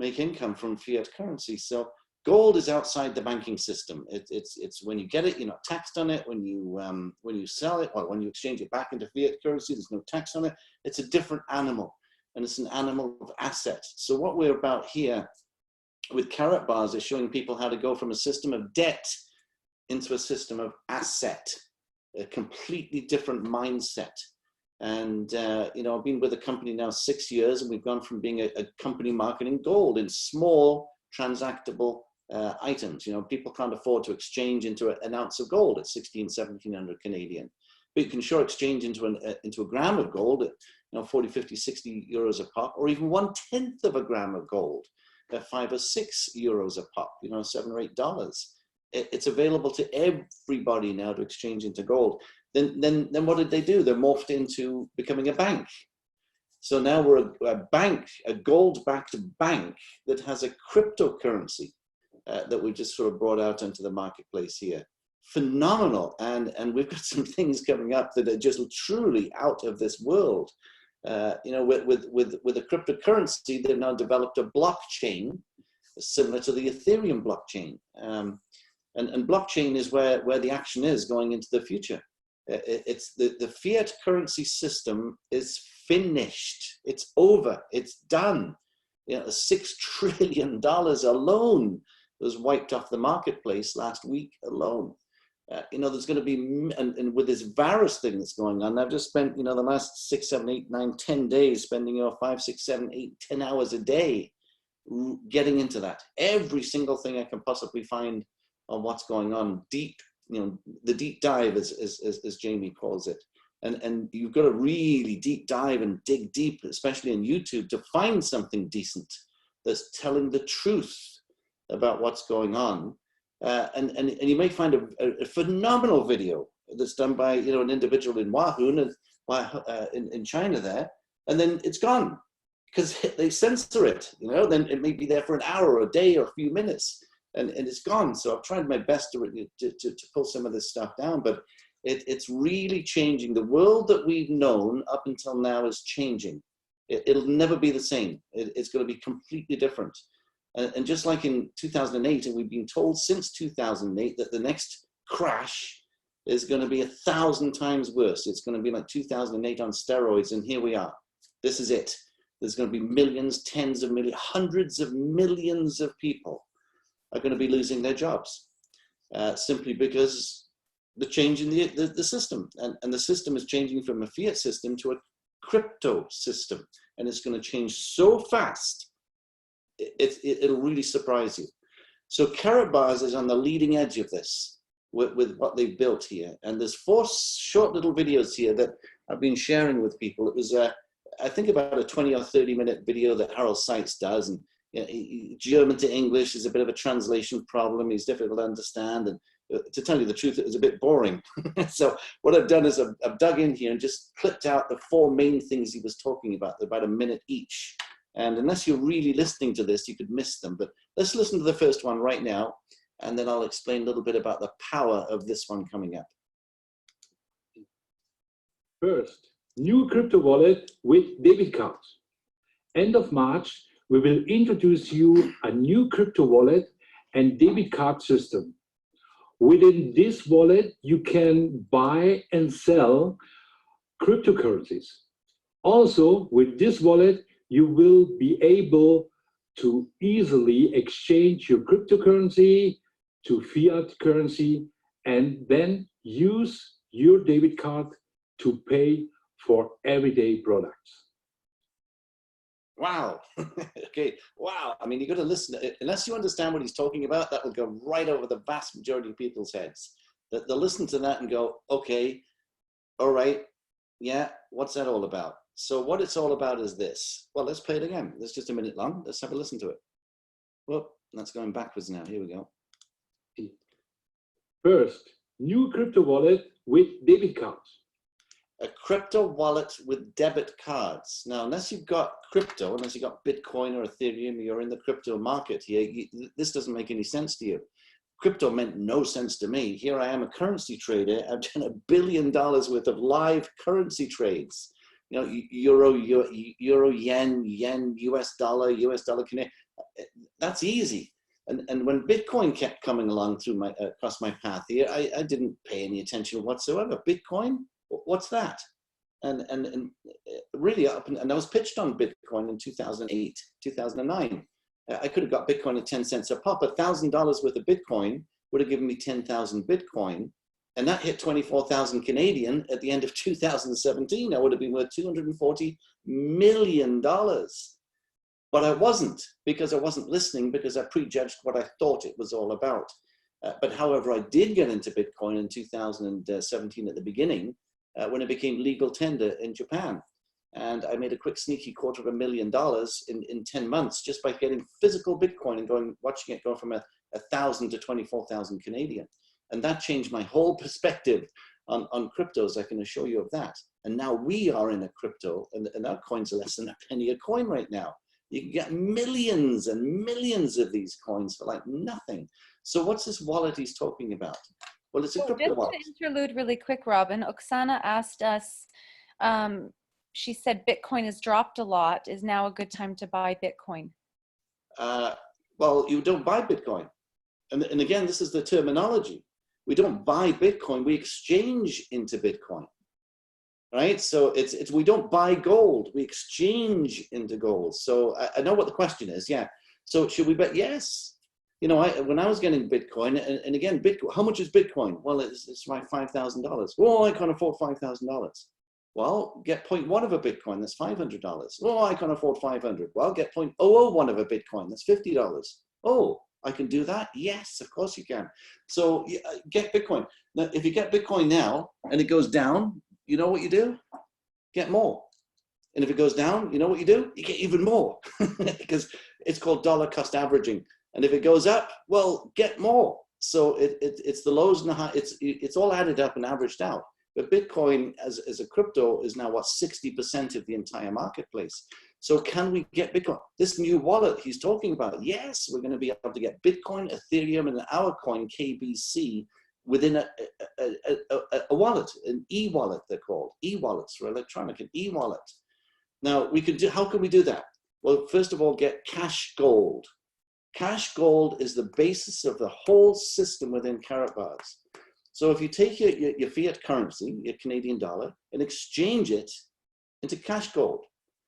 Speaker 6: income from fiat currency. So gold is outside the banking system. It's when you get it, you're not taxed on it. When you sell it, or when you exchange it back into fiat currency, there's no tax on it. It's a different animal, and it's an animal of assets. So what we're about here with Carrot Bars is showing people how to go from a system of debt into a system of asset, a completely different mindset. And, I've been with the company now 6 years, and we've gone from being a company marketing gold in small transactable items. People can't afford to exchange into an ounce of gold at 1,1700 Canadian. But you can sure exchange into a gram of gold at 40, 50, 60 euros a pop, or even 1/10 of a gram of gold at 5 or 6 euros a pop, $7 or $8. It's available to everybody now to exchange into gold. Then what did they do? They morphed into becoming a bank. So now we're a bank, a gold-backed bank that has a cryptocurrency that we just sort of brought out into the marketplace here. Phenomenal. And we've got some things coming up that are just truly out of this world. With a cryptocurrency, they've now developed a blockchain similar to the Ethereum blockchain. And blockchain is where the action is going into the future. It's the fiat currency system is finished. It's over. It's done. You know, $6 trillion alone was wiped off the marketplace last week alone. You know, there's going to be, and with this virus thing that's going on, I've just spent, you know, the last 6, 7, 8, 9, 10 days spending, you know, 5, 6, 7, 8, 10 hours a day getting into that. Every single thing I can possibly find on what's going on, deep, you know, the deep dive, as Jamie calls it. And you've got to really deep dive and dig deep, especially on YouTube, to find something decent that's telling the truth about what's going on. And you may find a phenomenal video that's done by, you know, an individual in Wahoo in China there, and then it's gone because they censor it. You know, then it may be there for an hour or a day or a few minutes, and it's gone. So I've tried my best to pull some of this stuff down, but it's really changing. The world that we've known up until now is changing. It'll never be the same. It's going to be completely different. And just like in 2008, and we've been told since 2008 that the next crash is going to be 1,000 times worse. It's going to be like 2008 on steroids, and here we are. This is it. There's going to be millions, tens of millions, hundreds of millions of people are going to be losing their jobs simply because the change in the system. And the system is changing from a fiat system to a crypto system. And it's going to change so fast, it'll really surprise you. So Karatbars is on the leading edge of this with what they've built here. And there's 4 short little videos here that I've been sharing with people. It was, I think, about a 20 or 30 minute video that Harold Seitz does. And you know, German to English is a bit of a translation problem. He's difficult to understand. And to tell you the truth, it was a bit boring. So what I've done is I've dug in here and just clipped out the 4 main things he was talking about, about a minute each. And unless you're really listening to this, you could miss them. But let's listen to the first one right now, and then I'll explain a little bit about the power of this one coming up.
Speaker 7: First, new crypto wallet with debit cards. End of March, we will introduce you a new crypto wallet and debit card system. Within this wallet, you can buy and sell cryptocurrencies. Also, with this wallet, you will be able to easily exchange your cryptocurrency to fiat currency and then use your debit card to pay for everyday products.
Speaker 6: Wow. Okay. Wow. I mean, you got to listen. Unless you understand what he's talking about, that will go right over the vast majority of people's heads. They'll listen to that and go, okay, all right, yeah, what's that all about? So what it's all about is this. Well, let's play it again. It's just a minute long. Let's have a listen to it. Well, that's going backwards now. Here we go.
Speaker 7: First, new crypto wallet with debit cards.
Speaker 6: A crypto wallet with debit cards. Now, unless you've got crypto, unless you've got Bitcoin or Ethereum, you're in the crypto market here, this doesn't make any sense to you. Crypto meant no sense to me. Here I am, a currency trader. I've done $1 billion worth of live currency trades. You know, euro, yen, US dollar, Canadian. That's easy. And when Bitcoin kept coming along through across my path here, I didn't pay any attention whatsoever. Bitcoin? What's that? And really, and I was pitched on Bitcoin in 2008, 2009. I could have got Bitcoin at 10 cents a pop. $1,000 worth of Bitcoin would have given me 10,000 Bitcoin. And that hit 24,000 Canadian at the end of 2017. I would have been worth $240 million. But I wasn't, because I wasn't listening, because I prejudged what I thought it was all about. But however, I did get into Bitcoin in 2017 at the beginning, when it became legal tender in Japan. And I made a quick sneaky $250,000 in 10 months just by getting physical Bitcoin and watching it go from 1,000 to 24,000 Canadian. And that changed my whole perspective on cryptos. I can assure you of that. And now we are in a crypto, and our coins are less than a penny a coin right now. You can get millions and millions of these coins for like nothing. So what's this wallet he's talking about? Well, it's a crypto wallet.
Speaker 1: Just to interlude really quick, Robin, Oksana asked us, she said Bitcoin has dropped a lot. Is now a good time to buy Bitcoin?
Speaker 6: Well, Well, you don't buy Bitcoin. And again, this is the terminology. We don't buy Bitcoin, we exchange into Bitcoin, right? So we don't buy gold, we exchange into gold. So I know what the question is, yeah. So should we bet? Yes. You know, when I was getting Bitcoin, and again, Bitcoin, how much is Bitcoin? Well, it's like $5,000. Oh, I can't afford $5,000. Well, get 0.1 of a Bitcoin, that's $500. Oh, I can't afford 500. Well, get 0.001 of a Bitcoin, that's $50. Oh, I can do that? Yes, of course you can. So get Bitcoin. Now, if you get Bitcoin now and it goes down, you know what you do? Get more. And if it goes down, you know what you do? You get even more because it's called dollar cost averaging. And if it goes up, well, get more. So it's the lows and the highs. It's all added up and averaged out. But Bitcoin as a crypto is now what, 60% of the entire marketplace. So can we get Bitcoin? This new wallet he's talking about, yes, we're going to be able to get Bitcoin, Ethereum, and our coin, KBC, within a wallet, an e-wallet they're called. E-wallets for electronic, an e-wallet. Now, how can we do that? Well, first of all, get cash gold. Cash gold is the basis of the whole system within Karatbars. So if you take your fiat currency, your Canadian dollar, and exchange it into cash gold.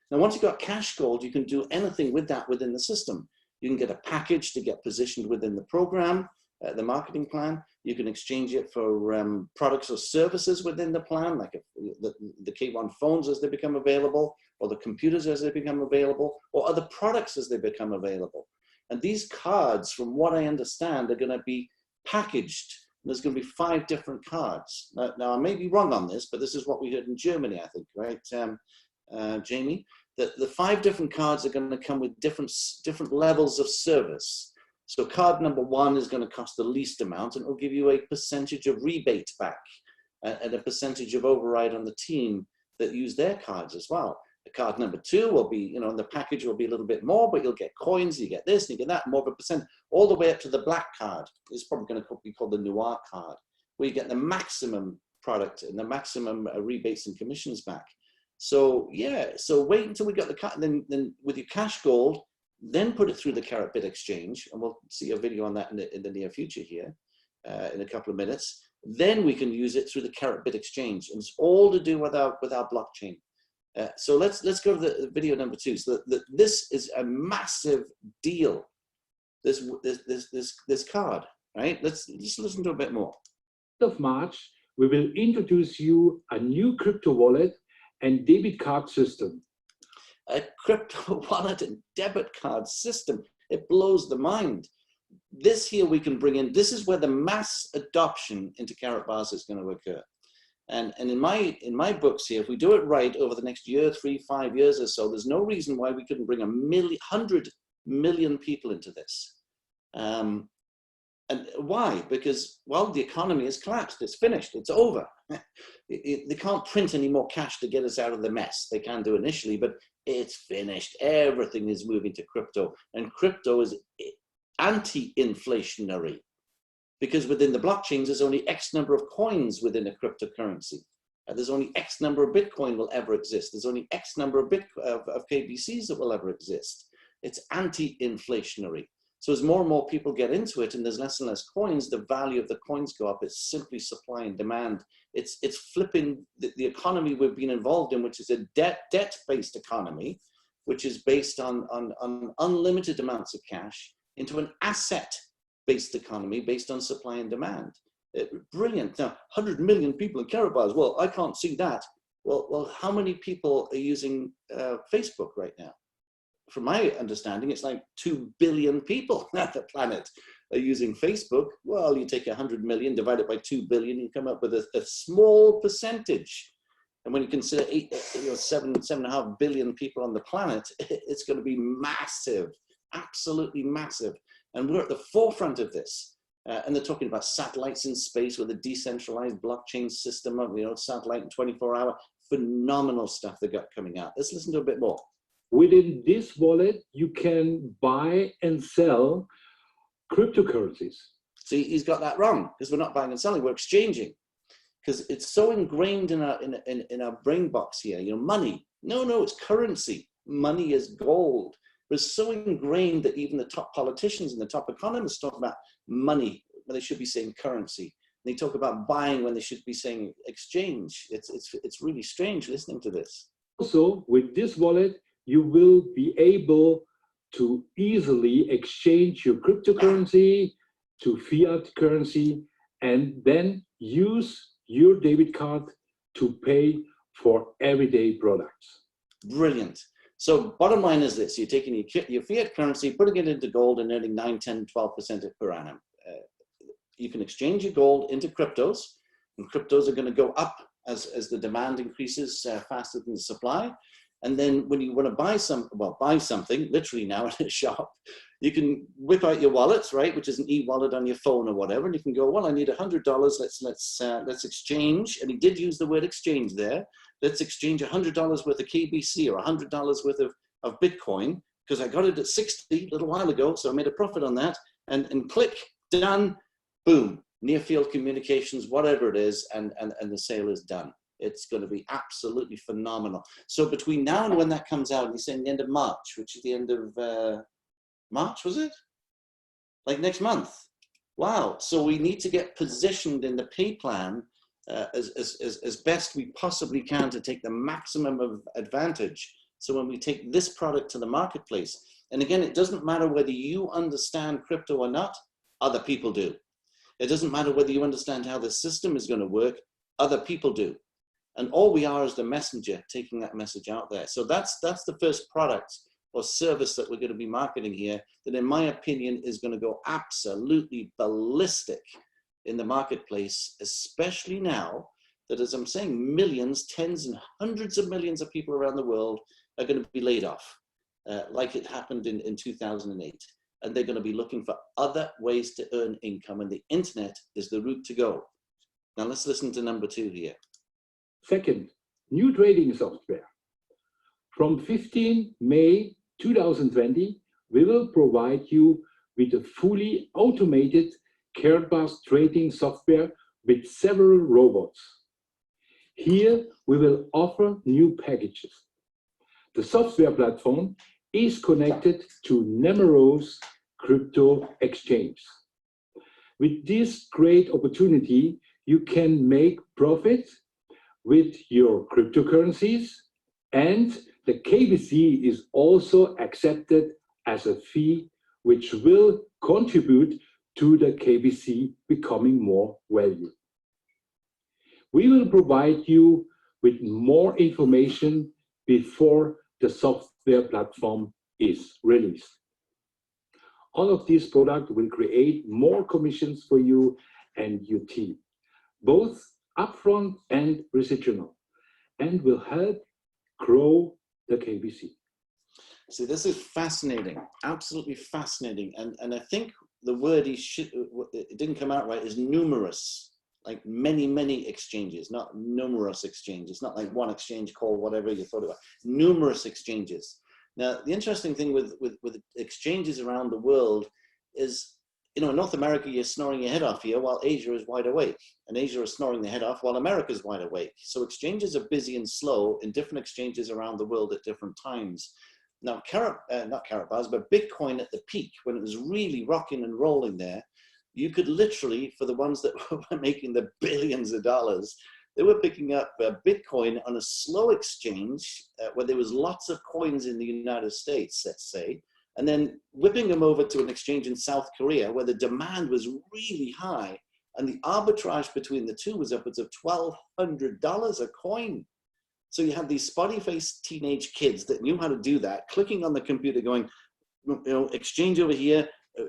Speaker 6: Now, once you've got cash gold, you can do anything with that within the system. You can get a package to get positioned within the program, the marketing plan. You can exchange it for products or services within the plan, like the K1 phones as they become available, or the computers as they become available, or other products as they become available. And these cards, from what I understand, are going to be packaged. There's going to be 5 different cards. Now, I may be wrong on this, but this is what we heard in Germany, I think, right, Jamie? That the 5 different cards are going to come with different levels of service. So card number 1 is going to cost the least amount, and it will give you a percentage of rebate back and a percentage of override on the team that use their cards as well. The card number 2 will be, you know, and the package will be a little bit more, but you'll get coins, you get this, and you get that, more of a percent, all the way up to the black card. It's probably going to be called the Noir card, where you get the maximum product and the maximum rebates and commissions back. So yeah, so wait until we got the card, then with your cash gold, then put it through the Karatbit exchange, and we'll see a video on that in the near future here, in a couple of minutes. Then we can use it through the Karatbit exchange, and it's all to do with our blockchain. So let's go to the video number 2. So this is a massive deal. This card, right? Let's just listen to a bit more.
Speaker 7: Of March, we will introduce you a new crypto wallet and debit card system.
Speaker 6: A crypto wallet and debit card system. It blows the mind. This here we can bring in. This is where the mass adoption into Karatbars is going to occur. And in my books here, if we do it right over the next year, 3, 5 years or so, there's no reason why we couldn't bring 100 million people into this. And why? Because, well, the economy has collapsed. It's finished. It's over. They can't print any more cash to get us out of the mess. They can do initially, but it's finished. Everything is moving to crypto. And crypto is anti-inflationary. Because within the blockchains, there's only X number of coins within a cryptocurrency. There's only X number of Bitcoin will ever exist. There's only X number of KBCs that will ever exist. It's anti-inflationary. So as more and more people get into it and there's less and less coins, the value of the coins go up. It's simply supply and demand. It's flipping the economy we've been involved in, which is a debt-based economy, which is based on unlimited amounts of cash, into an asset-based economy based on supply and demand. Brilliant. Now, 100 million people in Karatbars. Well, I can't see that. Well, how many people are using Facebook right now? From my understanding, it's like 2 billion people on the planet are using Facebook. Well, you take 100 million, divide it by 2 billion, you come up with a small percentage. And when you consider 7.5 billion people on the planet, it's going to be massive, absolutely massive. And we're at the forefront of this. And they're talking about satellites in space with a decentralized blockchain system of, satellite and 24-hour, phenomenal stuff they got coming out. Let's listen to a bit more.
Speaker 7: Within this wallet, you can buy and sell cryptocurrencies.
Speaker 6: See, he's got that wrong, because we're not buying and selling, we're exchanging. Because it's so ingrained in our brain box here, money. No, it's currency. Money is gold. But it's so ingrained that even the top politicians and the top economists talk about money when they should be saying currency. They talk about buying when they should be saying exchange. It's really strange listening to this.
Speaker 7: Also, with this wallet, you will be able to easily exchange your cryptocurrency to fiat currency and then use your debit card to pay for everyday products.
Speaker 6: Brilliant. So bottom line is this: you're taking your fiat currency, putting it into gold and earning 9, 10, 12% per annum. You can exchange your gold into cryptos, and cryptos are going to go up as the demand increases faster than the supply. And then when you want to buy something, literally now in a shop, you can whip out your wallet, right, which is an e-wallet on your phone or whatever, and you can go, well, I need $100. Let's exchange. And he did use the word exchange there. Let's exchange $100 worth of KBC or $100 worth of Bitcoin, because I got it at 60 a little while ago, so I made a profit on that. And click, done, boom, near field communications, whatever it is, and the sale is done. It's going to be absolutely phenomenal. So between now and when that comes out, you're saying the end of March, which is the end of March, was it? Like next month. Wow. So we need to get positioned in the pay plan as best we possibly can to take the maximum of advantage. So when we take this product to the marketplace, and again, it doesn't matter whether you understand crypto or not, other people do. It doesn't matter whether you understand how the system is going to work, other people do. And all we are is the messenger taking that message out there. So that's the first product or service that we're going to be marketing here that, in my opinion, is going to go absolutely ballistic in the marketplace, especially now that, as I'm saying, millions, tens and hundreds of millions of people around the world are going to be laid off, like it happened in 2008. And they're going to be looking for other ways to earn income, and the internet is the route to go. Now let's listen to number 2 here.
Speaker 7: Second, new trading software. From 15 May 2020, we will provide you with a fully automated carrot-based trading software with several robots. Here, we will offer new packages. The software platform is connected to numerous crypto exchanges. With this great opportunity, you can make profit with your cryptocurrencies, and the KBC is also accepted as a fee, which will contribute to the KBC becoming more value. We will provide you with more information before the software platform is released. All of these products will create more commissions for you and your team, both upfront and residual, and will help grow the KBC.
Speaker 6: See, this is fascinating, absolutely fascinating. And I think the word it didn't come out right, is numerous, like many, many exchanges, not numerous exchanges, not like one exchange called whatever you thought about, numerous exchanges. Now, the interesting thing with exchanges around the world is, you know, in North America, you're snoring your head off here while Asia is wide awake, and Asia is snoring their head off while America is wide awake. So exchanges are busy and slow in different exchanges around the world at different times. Now, not carrot bars, but Bitcoin at the peak, when it was really rocking and rolling there, you could literally, for the ones that were making the billions of dollars, they were picking up Bitcoin on a slow exchange where there was lots of coins in the United States, let's say, and then whipping them over to an exchange in South Korea where the demand was really high, and the arbitrage between the two was upwards of $1,200 a coin. So you had these spotty-faced teenage kids that knew how to do that, clicking on the computer going, you know, exchange over here,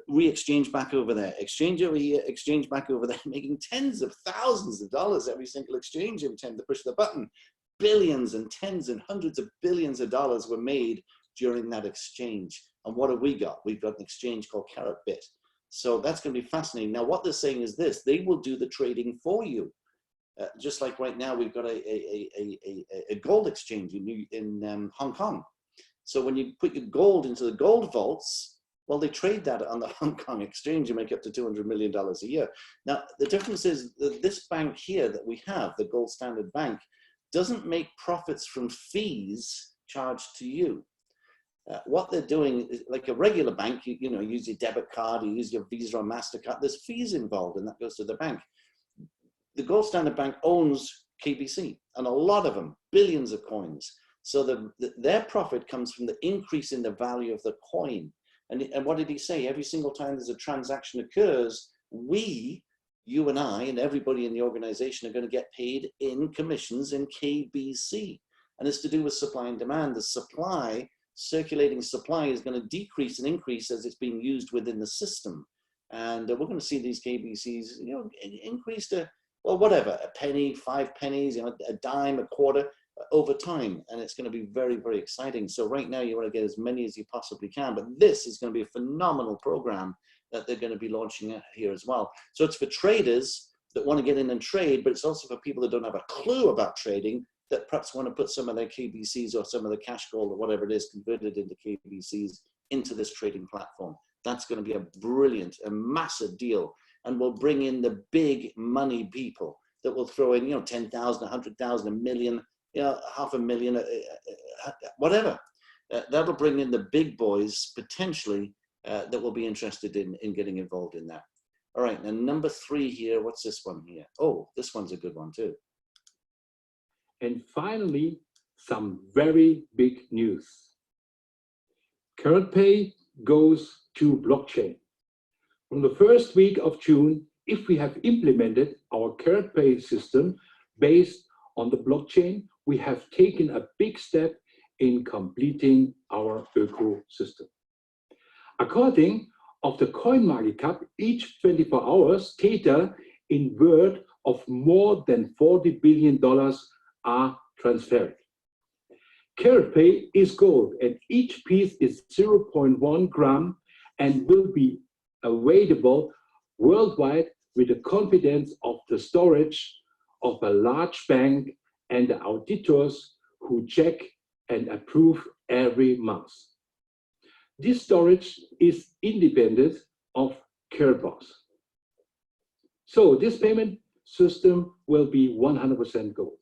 Speaker 6: re-exchange back over there, exchange over here, exchange back over there, making tens of thousands of dollars every single exchange every time they push the button. Billions and tens and hundreds of billions of dollars were made during that exchange. And what have we got? We've got an exchange called Carrotbit. So that's going to be fascinating. Now, what they're saying is this: they will do the trading for you. Just like right now, we've got a gold exchange in Hong Kong. So when you put your gold into the gold vaults, well, they trade that on the Hong Kong exchange. You make up to $200 million a year. Now, the difference is that this bank here that we have, the Gold Standard Bank, doesn't make profits from fees charged to you. What they're doing is like a regular bank, you know, use your debit card, you use your Visa or MasterCard, there's fees involved and that goes to the bank. The Gold Standard Bank owns KBC and a lot of them, billions of coins. So their profit comes from the increase in the value of the coin. And what did he say? Every single time there's a transaction occurs, you and I and everybody in the organization are going to get paid in commissions in KBC. And it's to do with supply and demand. The supply, circulating supply, is going to decrease and increase as it's being used within the system. And we're going to see these KBCs, you know, increase to, well, whatever, a penny, 5 pennies, you know, a dime, a quarter over time. And it's going to be very, very exciting. So right now you want to get as many as you possibly can, but this is going to be a phenomenal program that they're going to be launching here as well. So it's for traders that want to get in and trade, but it's also for people that don't have a clue about trading, that perhaps want to put some of their KBCs or some of the cash gold or whatever it is converted into KBCs into this trading platform. That's going to be a brilliant, a massive deal, and will bring in the big money people that will throw in, you know, 10,000, 100,000, a million, you know, 500,000, whatever. That'll bring in the big boys potentially that will be interested in getting involved in that. All right, now number 3 here, what's this one here? Oh, this one's a good one too.
Speaker 7: And finally, some very big news. CurrentPay goes to blockchain. From the first week of June, if we have implemented our CurrentPay system based on the blockchain, we have taken a big step in completing our ecosystem. According of the coin market cap, each 24 hours, Theta in worth of more than $40 billion are transferred. CurrentPay is gold, and each piece is 0.1 gram and will be available worldwide with the confidence of the storage of a large bank and the auditors who check and approve every month. This storage is independent of CurrentPass. So this payment system will be 100% gold.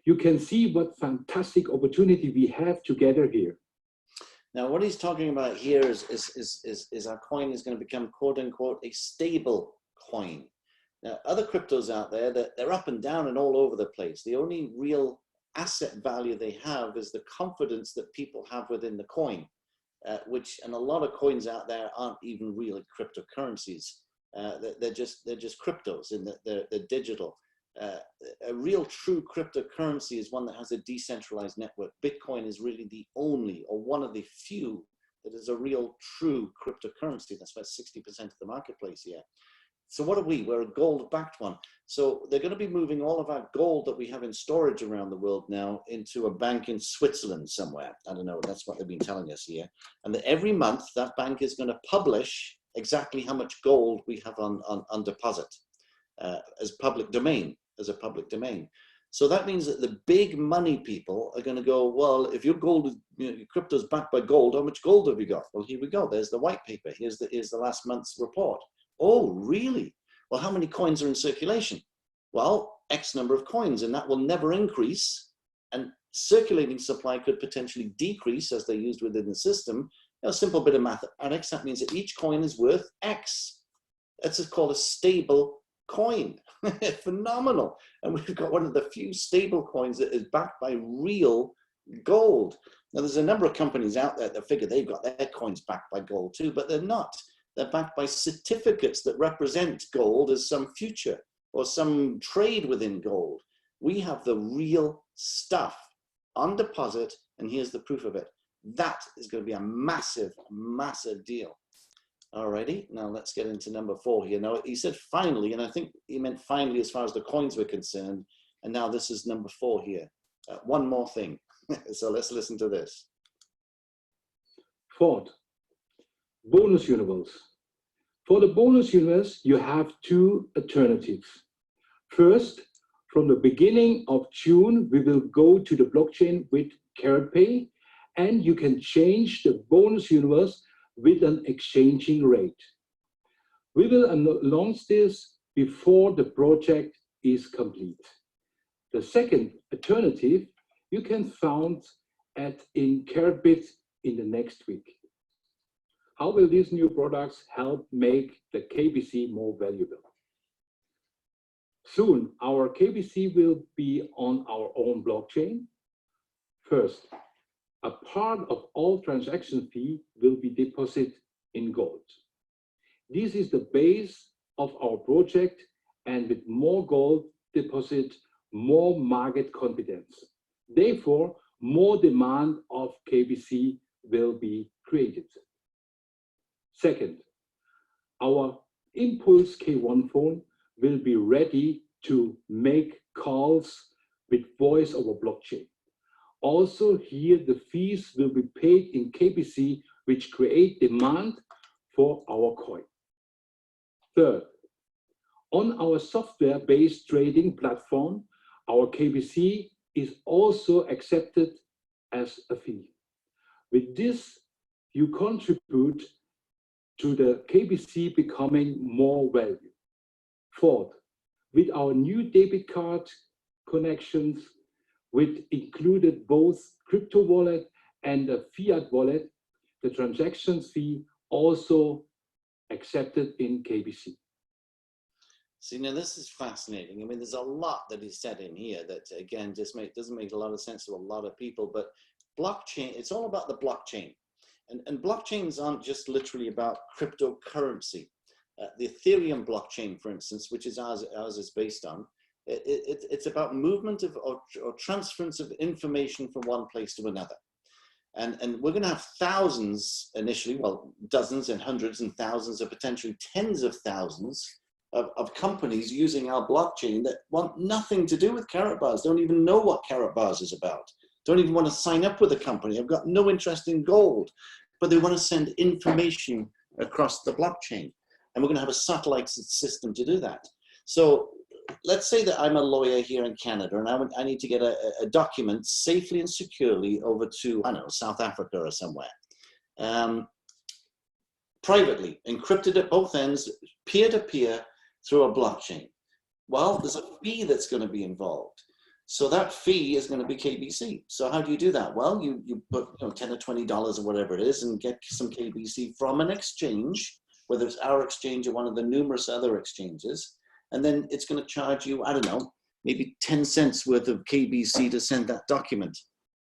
Speaker 7: You can see what fantastic opportunity we have together here.
Speaker 6: Now, what he's talking about here is our coin is going to become, quote unquote, a stable coin. Now, other cryptos out there, they're up and down and all over the place. The only real asset value they have is the confidence that people have within the coin, and a lot of coins out there aren't even real cryptocurrencies. They're just cryptos, and they're digital. A real true cryptocurrency is one that has a decentralized network. Bitcoin is really the only, or one of the few, that is a real true cryptocurrency. That's about 60% of the marketplace here. So what are we? We're a gold-backed one. So they're going to be moving all of our gold that we have in storage around the world now into a bank in Switzerland somewhere. I don't know. That's what they've been telling us here. And that every month that bank is going to publish exactly how much gold we have on deposit as public domain. As a public domain. So that means that the big money people are going to go, well, if your gold is, you know, your crypto is backed by gold, how much gold have you got? Well, here we go. There's the white paper. Here's the last month's report. Oh, really? Well, how many coins are in circulation? Well, X number of coins, and that will never increase. And circulating supply could potentially decrease as they're used within the system. You know, a simple bit of mathematics, that means that each coin is worth X. That's called a stable coin. Phenomenal. And we've got one of the few stable coins that is backed by real gold. Now, there's a number of companies out there that figure they've got their coins backed by gold too, but they're not. They're backed by certificates that represent gold as some future or some trade within gold. We have the real stuff on deposit, and here's the proof of it. That is going to be a massive, massive deal. Alrighty, now let's get into number 4 here. Now, he said finally, and I think he meant finally as far as the coins were concerned. And now this is number 4 here. One more thing. So let's listen to this.
Speaker 7: 4th, bonus universe. For the bonus universe, you have 2 alternatives. First, from the beginning of June, we will go to the blockchain with CurrentPay, and you can change the bonus universe with an exchanging rate. We will announce this before the project is complete. The second alternative you can find in CurrentBit in the next week. How will these new products help make the KBC more valuable? Soon, our KBC will be on our own blockchain. First, a part of all transaction fee will be deposited in gold. This is the base of our project, and with more gold deposit, more market confidence. Therefore, more demand of KBC will be created. Second, our Impulse K1 phone will be ready to make calls with voice over blockchain. Also here, the fees will be paid in KBC, which create demand for our coin. Third, on our software-based trading platform, our KBC is also accepted as a fee. With this, you contribute to the KBC becoming more value. Fourth, with our new debit card connections, which included both crypto wallet and a fiat wallet, the transaction fee also accepted in KBC.
Speaker 6: See, now this is fascinating. I mean, there's a lot that is said in here that, again, just doesn't make a lot of sense to a lot of people, but blockchain, it's all about the blockchain. And blockchains aren't just literally about cryptocurrency. The Ethereum blockchain, for instance, which is ours is based on, it's about movement of or transference of information from one place to another. And we're going to have thousands initially, well, dozens and hundreds and thousands of potentially tens of thousands of companies using our blockchain that want nothing to do with Carrot Bars, don't even know what Carrot Bars is about, don't even want to sign up with a company, have got no interest in gold, but they want to send information across the blockchain. And we're going to have a satellite system to do that. So let's say that I'm a lawyer here in Canada and I need to get a document safely and securely over to, I don't know, South Africa or somewhere. Privately, encrypted at both ends, peer-to-peer through a blockchain. Well, there's a fee that's going to be involved. So that fee is going to be KBC. So how do you do that? Well, you put $10 or $20 or whatever it is and get some KBC from an exchange, whether it's our exchange or one of the numerous other exchanges. And then it's going to charge you, I don't know, maybe 10 cents worth of KBC to send that document.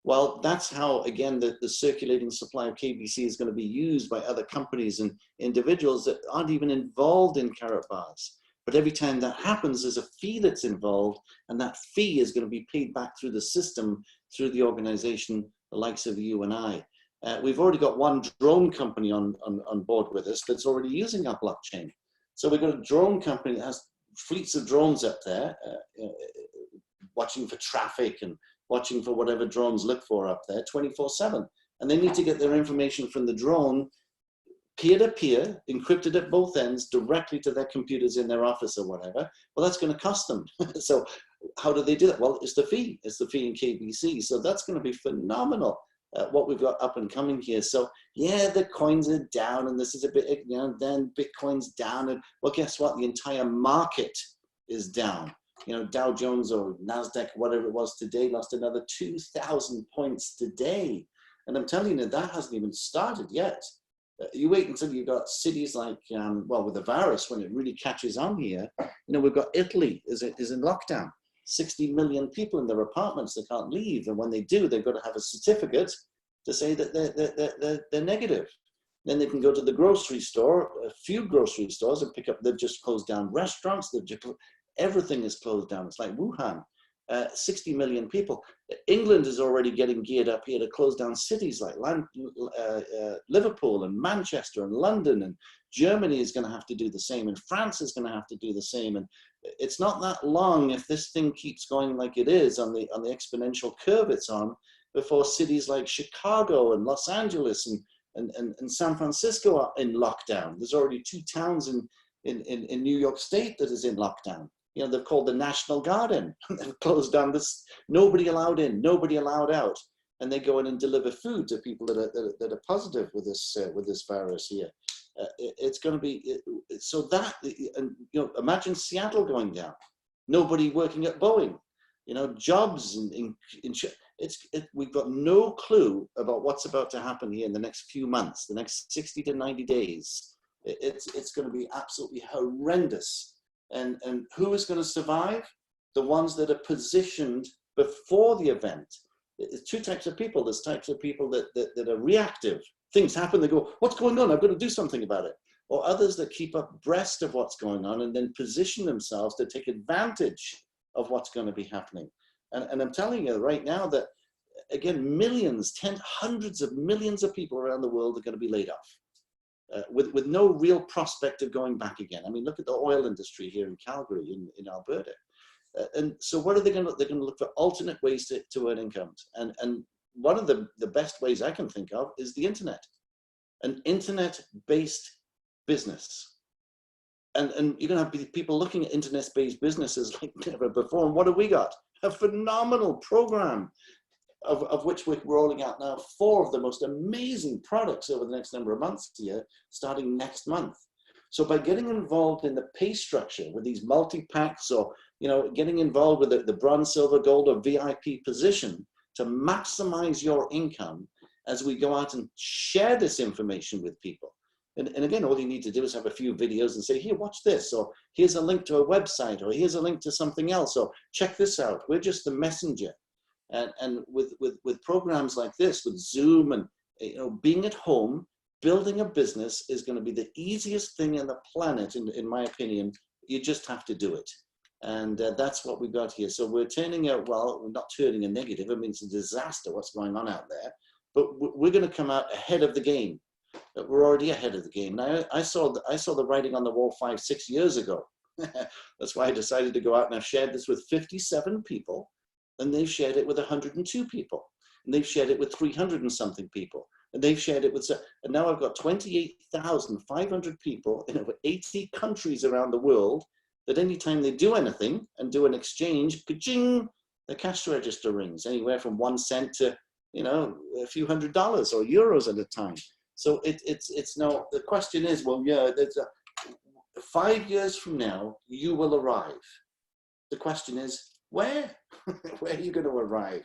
Speaker 6: Well, that's how, again, the circulating supply of KBC is going to be used by other companies and individuals that aren't even involved in Carrot Bars. But every time that happens, there's a fee that's involved, and that fee is going to be paid back through the system, through the organization, the likes of you and I. We've already got one drone company on board with us that's already using our blockchain. So we've got a drone company that has fleets of drones up there, watching for traffic and watching for whatever drones look for up there 24/7. And they need to get their information from the drone peer-to-peer, encrypted at both ends, directly to their computers in their office or whatever. Well, that's going to cost them. So how do they do that? Well, it's the fee. It's the fee in KBC. So that's going to be phenomenal, what we've got up and coming here. So yeah, the coins are down and this is a bit, then Bitcoin's down. And well, guess what? The entire market is down. Dow Jones or NASDAQ, whatever it was today, lost another 2,000 points today. And I'm telling you, that hasn't even started yet. You wait until you've got cities like, well, with the virus, when it really catches on here, we've got Italy is in lockdown. 60 million people in their apartments, they can't leave. And when they do, they've got to have a certificate to say that they're negative. Then they can go to the grocery store, a few grocery stores, and pick up, they've just closed down restaurants, everything is closed down. It's like Wuhan. 60 million people. England is already getting geared up here to close down cities like Liverpool and Manchester and London, and Germany is going to have to do the same, and France is going to have to do the same. And it's not that long, if this thing keeps going like it is on the exponential curve it's on, before cities like Chicago and Los Angeles and San Francisco are in lockdown. There's already 2 towns in New York State that is in lockdown. They're called the National Guard in. They've closed down this, nobody allowed in, nobody allowed out. And they go in and deliver food to people that are positive with this virus here. It's going to be, so that, imagine Seattle going down. Nobody working at Boeing. Jobs, we've got no clue about what's about to happen here in the next few months, the next 60 to 90 days. It's going to be absolutely horrendous. And who is going to survive? The ones that are positioned before the event. There's two types of people. There's types of people that are reactive. Things happen, they go, what's going on? I've got to do something about it. Or others that keep abreast of what's going on and then position themselves to take advantage of what's going to be happening. And I'm telling you right now that, again, millions, hundreds of millions of people around the world are going to be laid off with no real prospect of going back again. I mean, look at the oil industry here in Calgary, in Alberta. And so what are they going to, they're going to look for alternate ways to earn incomes. And one of the best ways I can think of is the internet, an internet-based business. And you're going to have people looking at internet-based businesses like never before. And what have we got? A phenomenal program of which we're rolling out now 4 of the most amazing products over the next number of months here, starting next month. So by getting involved in the pay structure with these multi-packs, or getting involved with the bronze, silver, gold, or VIP position to maximize your income as we go out and share this information with people. And again, all you need to do is have a few videos and say, here, watch this, or here's a link to a website, or here's a link to something else, or check this out. We're just the messenger. And with programs like this, with Zoom and being at home, building a business is going to be the easiest thing on the planet, in my opinion. You just have to do it. And that's what we've got here. So we're turning out, well, we're not turning a negative. I mean, it's a disaster what's going on out there. But we're going to come out ahead of the game. We're already ahead of the game. Now, I saw the writing on the wall 5-6 years ago. That's why I decided to go out, and I've shared this with 57 people, and they've shared it with 102 people, and they've shared it with 300 and something people, and they've shared it with, and now I've got 28,500 people in over 80 countries around the world that anytime they do anything and do an exchange, ka-ching, the cash register rings, anywhere from 1 cent to, a few $100s or euros at a time. So it's now, the question is, well, yeah, 5 years from now, you will arrive. The question is, where? Where are you going to arrive?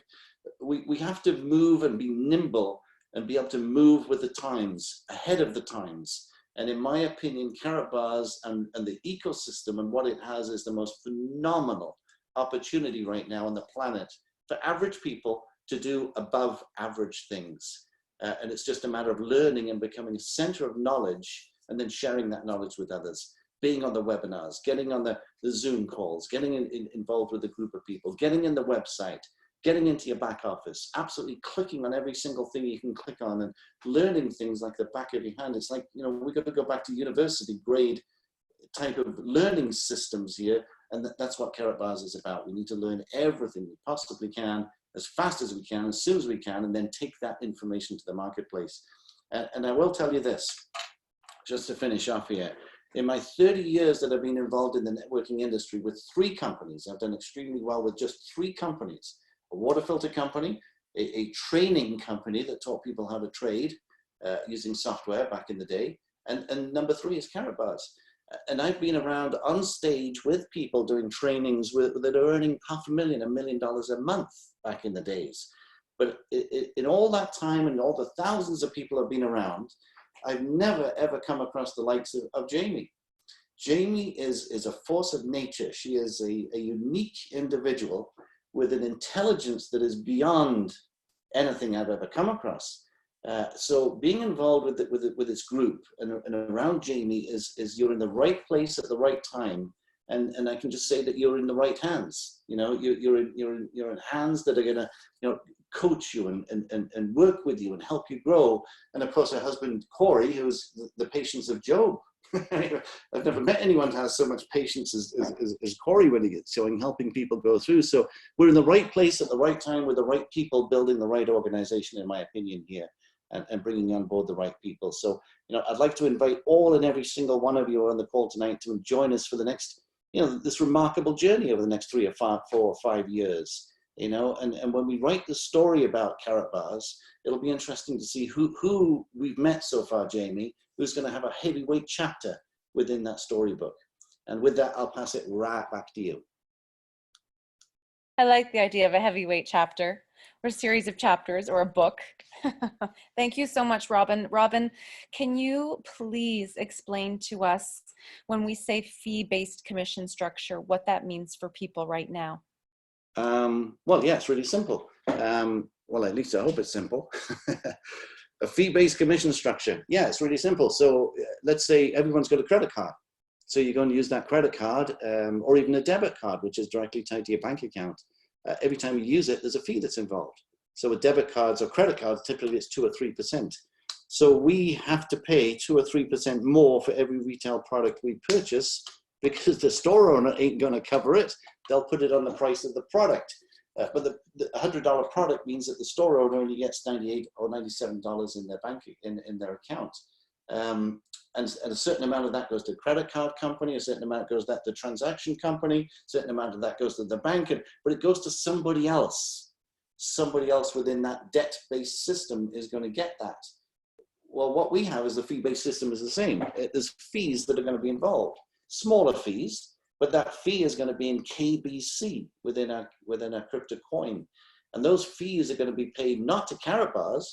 Speaker 6: We have to move and be nimble and be able to move with the times, ahead of the times. And in my opinion, Carrot Bars and the ecosystem and what it has is the most phenomenal opportunity right now on the planet for average people to do above average things. And it's just a matter of learning and becoming a center of knowledge, and then sharing that knowledge with others, being on the webinars, getting on the Zoom calls, getting involved with a group of people, getting in the website, getting into your back office, absolutely clicking on every single thing you can click on, and learning things like the back of your hand. It's like, we've got to go back to university grade type of learning systems here. And that's what Carrot Bars is about. We need to learn everything we possibly can, as fast as we can, as soon as we can, and then take that information to the marketplace. And I will tell you this, just to finish off here. In my 30 years that I've been involved in the networking industry with 3 companies, I've done extremely well with just 3 companies. A water filter company, a training company that taught people how to trade using software back in the day, and number 3 is Carrot Bars. And I've been around on stage with people doing trainings that are earning $500,000, $1 million a month back in the days. But in all that time and all the thousands of people I've been around, I've never ever come across the likes of Jamie. Jamie is a force of nature. She is a unique individual with an intelligence that is beyond anything I've ever come across. So being involved with this group and around Jamie is you're in the right place at the right time, and I can just say that you're in the right hands. You're in hands that are gonna coach you and work with you and help you grow. And of course, her husband Corey, who's the patience of Job. I've never met anyone who has so much patience as Corey when he gets showing, helping people go through. So we're in the right place at the right time with the right people, building the right organization, in my opinion, here. And bringing on board the right people. So, I'd like to invite all and every single one of you on the call tonight to join us for the next, this remarkable journey over the next 3 or 4 or 5 years. And when we write the story about Carrot Bars, it'll be interesting to see who we've met so far, Jamie, who's going to have a heavyweight chapter within that storybook. And with that, I'll pass it right back to you.
Speaker 1: I like the idea of a heavyweight chapter. or a series of chapters or a book. Thank you so much, Robin. Robin, can you please explain to us when we say fee-based commission structure, what that means for people right now?
Speaker 6: Well, yeah, it's really simple. Well, at least I hope it's simple. A fee-based commission structure. Yeah, it's really simple. So let's say everyone's got a credit card. So you're going to use that credit card or even a debit card, which is directly tied to your bank account. Every time you use it, there's a fee that's involved. So with debit cards or credit cards, typically it's 2 or 3%. So we have to pay 2 or 3% more for every retail product we purchase because the store owner ain't going to cover it. They'll put it on the price of the product. But the $100 product means that the store owner only gets $98 or $97 in their in their account. And a certain amount of that goes to the credit card company, a certain amount goes to the transaction company, a certain amount of that goes to the bank, but it goes to somebody else. Somebody else within that debt-based system is going to get that. Well, what we have is the fee-based system is the same. There's fees that are going to be involved, smaller fees, but that fee is going to be in KBC within a crypto coin. And those fees are going to be paid not to Karatbars,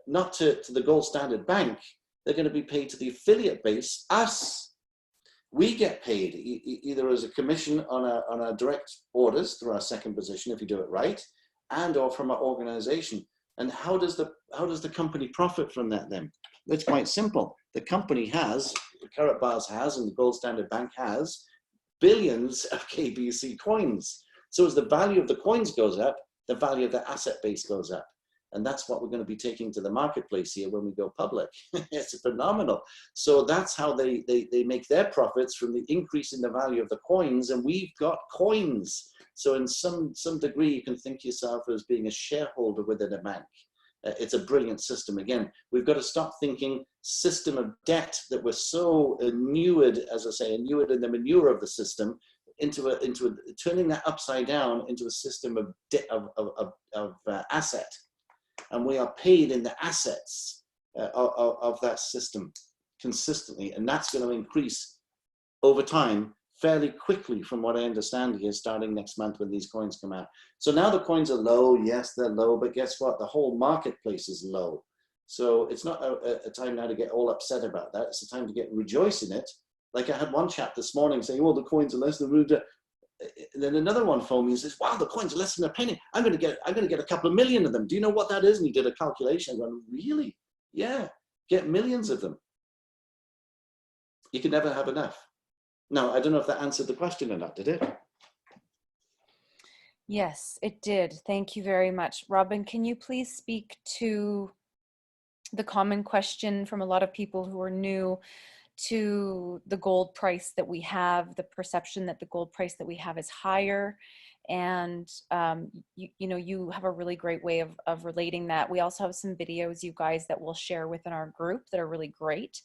Speaker 6: not to the gold standard bank. They're going to be paid to the affiliate base, us. We get paid either as a commission on our direct orders through our second position, if you do it right, and or from our organization. And how does the company profit from that then? It's quite simple. The company has, Karatbars has, and the gold standard bank has, billions of KBC coins. So as the value of the coins goes up, the value of the asset base goes up. And that's what we're going to be taking to the marketplace here when we go public. It's phenomenal. So that's how they make their profits, from the increase in the value of the coins. And we've got coins. So in some degree, you can think yourself as being a shareholder within a bank. It's a brilliant system. Again, we've got to stop thinking system of debt that we're so inured, as I say, inured in the manure of the system, into turning that upside down into a system of asset. And we are paid in the assets of that system consistently. And that's going to increase over time fairly quickly, from what I understand here, starting next month when these coins come out. So now the coins are low. Yes, they're low, but guess what? The whole marketplace is low. So it's not a time now to get all upset about that. It's a time to rejoice in it. Like I had one chap this morning saying, oh, the coins are less than rude. Then another one phoned me and says, wow, the coins are less than a penny. I'm going to get a couple of million of them. Do you know what that is? And he did a calculation. I'm going, really? Yeah, get millions of them. You can never have enough. Now, I don't know if that answered the question or not, did it?
Speaker 1: Yes, it did. Thank you very much. Robin, can you please speak to the common question from a lot of people who are new to the gold price that we have, the perception that the gold price that we have is higher? And you have a really great way of relating that. We also have some videos, you guys, that we'll share within our group that are really great.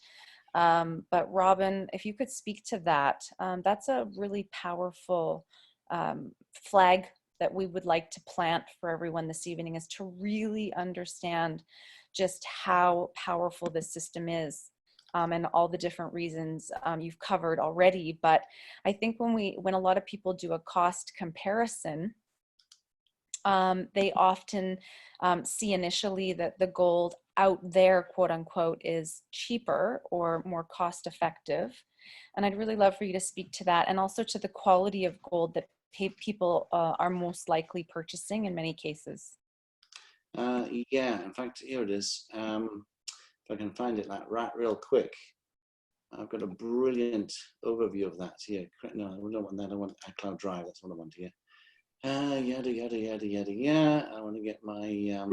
Speaker 1: But Robin, if you could speak to that, that's a really powerful flag that we would like to plant for everyone this evening, is to really understand just how powerful this system is. And all the different reasons you've covered already. But I think when a lot of people do a cost comparison, they often see initially that the gold out there, quote unquote, is cheaper or more cost effective. And I'd really love for you to speak to that, and also to the quality of gold that people are most likely purchasing in many cases.
Speaker 6: Yeah, in fact, here it is. If I can find it right real quick. I've got a brilliant overview of that here. No, I don't want that. I want iCloud Drive. That's what I want here. Yada, yada, yada, yada, yeah. I want to get my, yeah,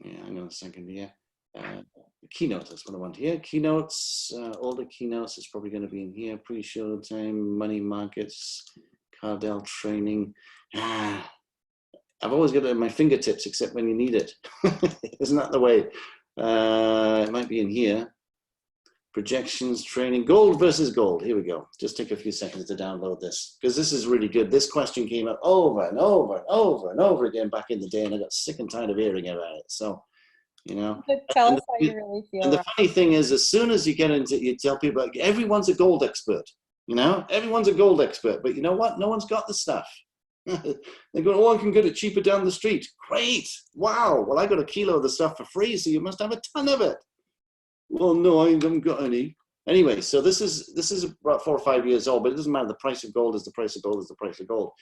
Speaker 6: hang on a second here. Keynotes, that's what I want here. Keynotes, all the keynotes is probably going to be in here. Pre-show time, money markets, Cardell training. I've always got it at my fingertips, except when you need it. Isn't that the way? It might be in here. Projections, training, gold versus gold. Here we go. Just take a few seconds to download this, because this is really good. This question came up over and over and over and over again back in the day, and I got sick and tired of hearing about it. So, you know.
Speaker 1: Tell us how you really feel.
Speaker 6: And the funny thing is, as soon as you get into, you tell people, like, everyone's a gold expert. You know, everyone's a gold expert, but you know what? No one's got the stuff. They're going, oh, I can get it cheaper down the street. Great. Wow. Well, I got a kilo of the stuff for free, so you must have a ton of it. Well, no, I haven't got any. Anyway, so this is about 4 or 5 years old, but it doesn't matter. The price of gold is the price of gold is the price of gold.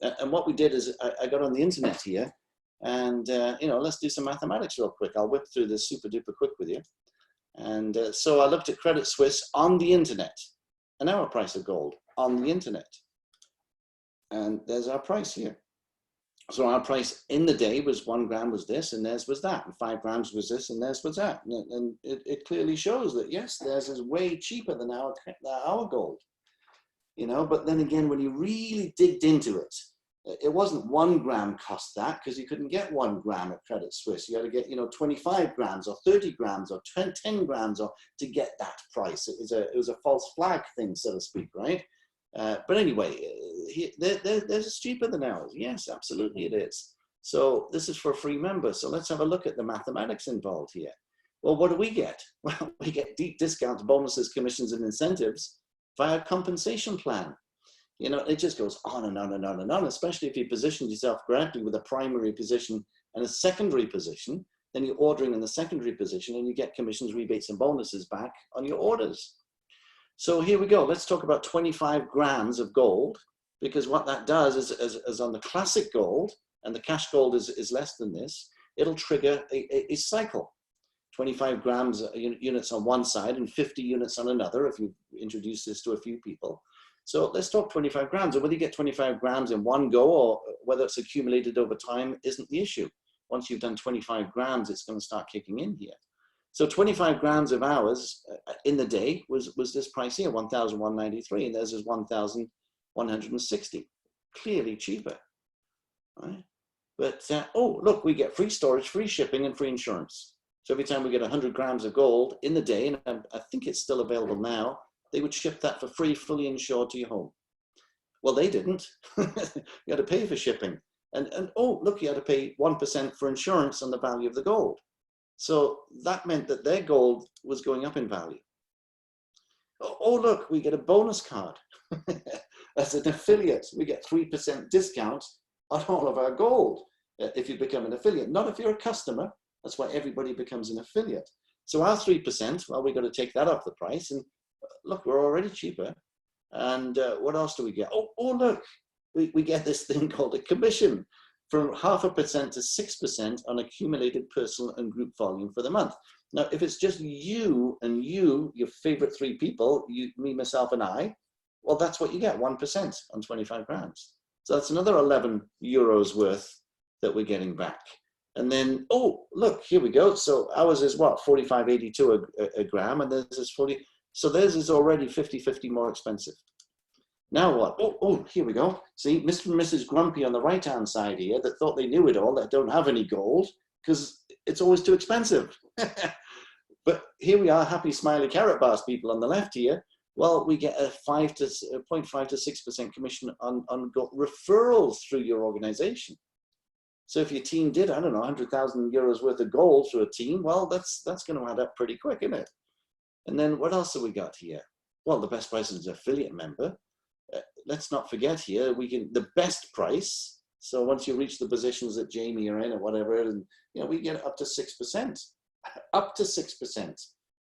Speaker 6: And what we did is I got on the internet here, and let's do some mathematics real quick. I'll whip through this super duper quick with you. And so I looked at Credit Suisse on the internet, an hour price of gold on the internet. And there's our price here. So our price in the day was 1 gram was this, and theirs was that, and 5 grams was this, and theirs was that. And it clearly shows that, yes, theirs is way cheaper than our gold. But then again, when you really digged into it, it wasn't 1 gram cost that, because you couldn't get 1 gram at Credit Suisse. You had to get 25 grams or 30 grams or 10 grams to get that price. It was a false flag thing, so to speak, right? But anyway, theirs is cheaper than ours. Yes, absolutely it is. So this is for free members. So let's have a look at the mathematics involved here. Well, what do we get? Well, we get deep discounts, bonuses, commissions, and incentives via compensation plan. It just goes on and on and on and on, especially if you position yourself correctly with a primary position and a secondary position. Then you're ordering in the secondary position and you get commissions, rebates, and bonuses back on your orders. So here we go. Let's talk about 25 grams of gold, because what that does is on the classic gold, and the cash gold is less than this, it'll trigger a cycle. 25 grams units on one side and 50 units on another, if you introduce this to a few people. So let's talk 25 grams. And whether you get 25 grams in one go or whether it's accumulated over time isn't the issue. Once you've done 25 grams, it's going to start kicking in here. So 25 grams of ours in the day was this price here, 1,193, and theirs is 1,160. Clearly cheaper, right? But, oh, look, we get free storage, free shipping, and free insurance. So every time we get 100 grams of gold in the day, and I think it's still available now, they would ship that for free, fully insured to your home. Well, they didn't. You had to pay for shipping. And oh, look, you had to pay 1% for insurance on the value of the gold. So that meant that their gold was going up in value. Oh, look, we get a bonus card. As an affiliate, we get 3% discount on all of our gold if you become an affiliate. Not if you're a customer. That's why everybody becomes an affiliate. So our 3%, well, we've got to take that off the price. And look, we're already cheaper. And what else do we get? Oh, look, we get this thing called a commission, from 0.5% to 6% on accumulated personal and group volume for the month. Now, if it's just you and your favorite 3 people, you, me, myself, and I, well, that's what you get, 1% on 25 grams. So that's another 11 euros worth that we're getting back. And then, oh, look, here we go. So ours is what, 45.82 a gram, and theirs is 40. So theirs is already 50.50 more expensive. Now what? Oh, here we go. See, Mr. and Mrs. Grumpy on the right-hand side here that thought they knew it all, that don't have any gold, because it's always too expensive. But here we are, happy, smiley carrot bars people on the left here. Well, we get a 0.5 to 6% commission on referrals through your organization. So if your team did, I don't know, 100,000 euros worth of gold through a team, well, that's going to add up pretty quick, isn't it? And then what else have we got here? Well, the best price is an affiliate member. Let's not forget here, we get the best price. So once you reach the positions that Jamie are in or whatever, and we get up to 6%, up to 6%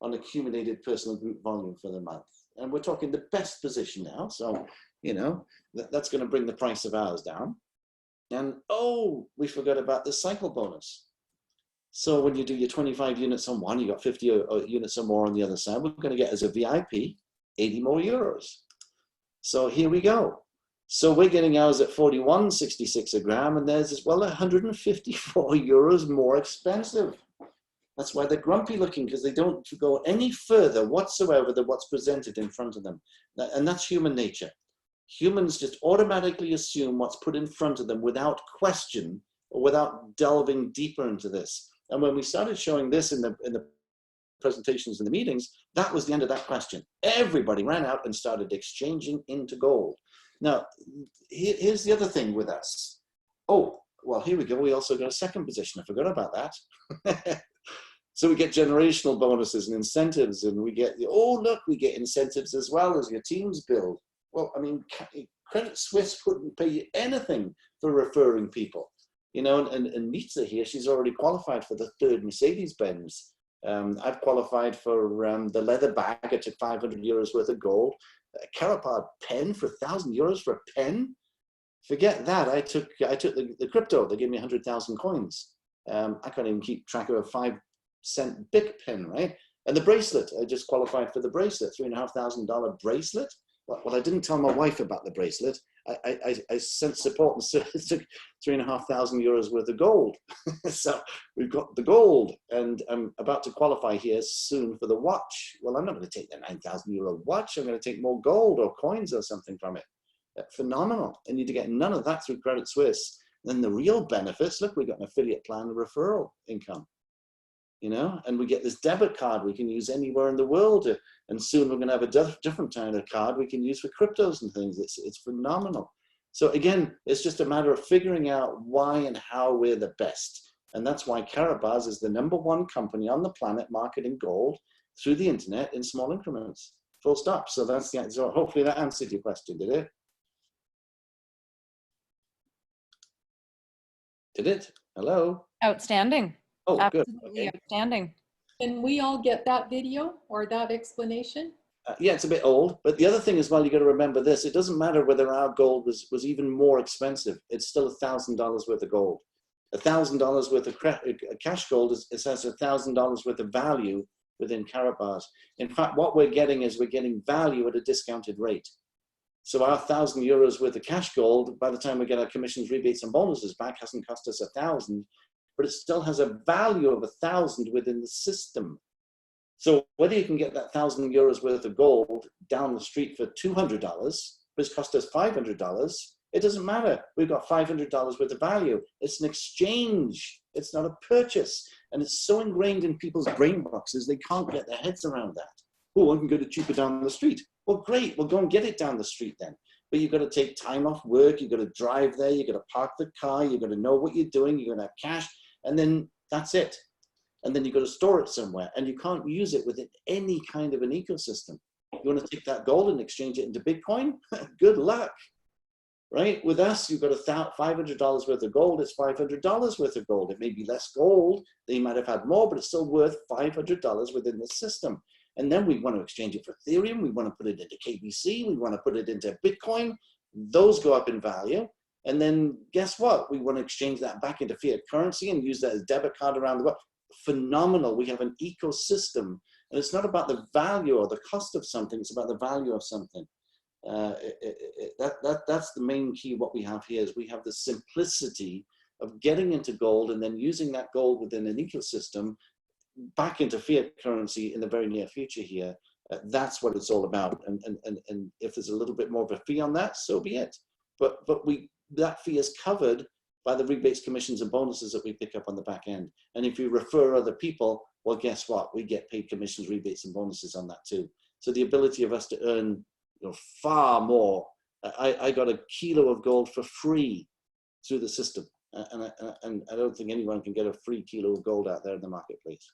Speaker 6: on accumulated personal group volume for the month. And we're talking the best position now. So, that's going to bring the price of ours down. And oh, we forgot about the cycle bonus. So when you do your 25 units on one, you got 50 units or more on the other side. We're going to get as a VIP 80 more euros. So here we go. So we're getting ours at 41.66 a gram, and theirs is, well, 154 euros more expensive. That's why they're grumpy looking, because they don't go any further whatsoever than what's presented in front of them. And that's human nature. Humans just automatically assume what's put in front of them without question or without delving deeper into this. And when we started showing this in the presentations and the meetings, that was the end of that question. Everybody ran out and started exchanging into gold. Now, here's the other thing with us. Oh, well, here we go. We also got a second position. I forgot about that. So we get generational bonuses and incentives, and we get, oh, look, we get incentives as well as your teams build. Well, I mean, Credit Suisse wouldn't pay you anything for referring people. You know, and Nitsa here, she's already qualified for the 3rd Mercedes-Benz. I've qualified for the leather bag. I took 500 euros worth of gold. A Carapod pen for 1,000 euros for a pen? Forget that. I took the crypto. They gave me 100,000 coins. I can't even keep track of a 5-cent Bic pen, right? And the bracelet, I just qualified for the bracelet, $3,500 bracelet. Well, I didn't tell my wife about the bracelet. I sent support and took 3,500 euros worth of gold. So we've got the gold, and I'm about to qualify here soon for the watch. Well, I'm not going to take the 9,000 euro watch. I'm going to take more gold or coins or something from it. Phenomenal. And you get none of that through Credit Suisse. Then the real benefits, look, we've got an affiliate plan, referral income. You know, and we get this debit card we can use anywhere in the world, and soon we're going to have a different kind of card we can use for cryptos and things. It's phenomenal. So again, it's just a matter of figuring out why and how we're the best, and that's why Carabaz is the #1 company on the planet marketing gold through the internet in small increments. Full stop. So that's the answer. So hopefully that answered your question. Did it? Did it? Hello.
Speaker 1: Outstanding.
Speaker 6: Oh, good.
Speaker 1: Absolutely
Speaker 6: Okay.
Speaker 1: outstanding.
Speaker 5: Can we all get that video or that explanation?
Speaker 6: Yeah, it's a bit old, but the other thing as well, you got to remember this: it doesn't matter whether our gold was even more expensive. It's still $1,000 worth of gold. $1,000 worth of cash gold is has $1,000 worth of value within Carabaz. In fact, what we're getting is we're getting value at a discounted rate. So our 1,000 euros worth of cash gold, by the time we get our commissions, rebates, and bonuses back, hasn't cost us 1,000, but it still has a value of 1,000 within the system. So whether you can get that 1,000 euros worth of gold down the street for $200, which cost us $500, it doesn't matter. We've got $500 worth of value. It's an exchange. It's not a purchase. And it's so ingrained in people's brain boxes, they can't get their heads around that. Oh, I can get it cheaper down the street. Well, great. Well, go and get it down the street then. But you've got to take time off work. You've got to drive there. You've got to park the car. You've got to know what you're doing. You're going to have cash. And then that's it. And then you've got to store it somewhere. And you can't use it within any kind of an ecosystem. You want to take that gold and exchange it into Bitcoin? Good luck. Right? With us, you've got $500 worth of gold. It's $500 worth of gold. It may be less gold. They might have had more, but it's still worth $500 within the system. And then we want to exchange it for Ethereum. We want to put it into KBC. We want to put it into Bitcoin. Those go up in value. And then guess what? We want to exchange that back into fiat currency and use that as a debit card around the world. Phenomenal. We have an ecosystem. And it's not about the value or the cost of something. It's about the value of something. That's the main key. What we have here is we have the simplicity of getting into gold and then using that gold within an ecosystem back into fiat currency in the very near future here. That's what it's all about. And if there's a little bit more of a fee on that, so be it. But that fee is covered by the rebates, commissions, and bonuses that we pick up on the back end. And if you refer other people, well, guess what? We get paid commissions, rebates, and bonuses on that too. So the ability of us to earn far more. I got a kilo of gold for free through the system. And I don't think anyone can get a free kilo of gold out there in the marketplace.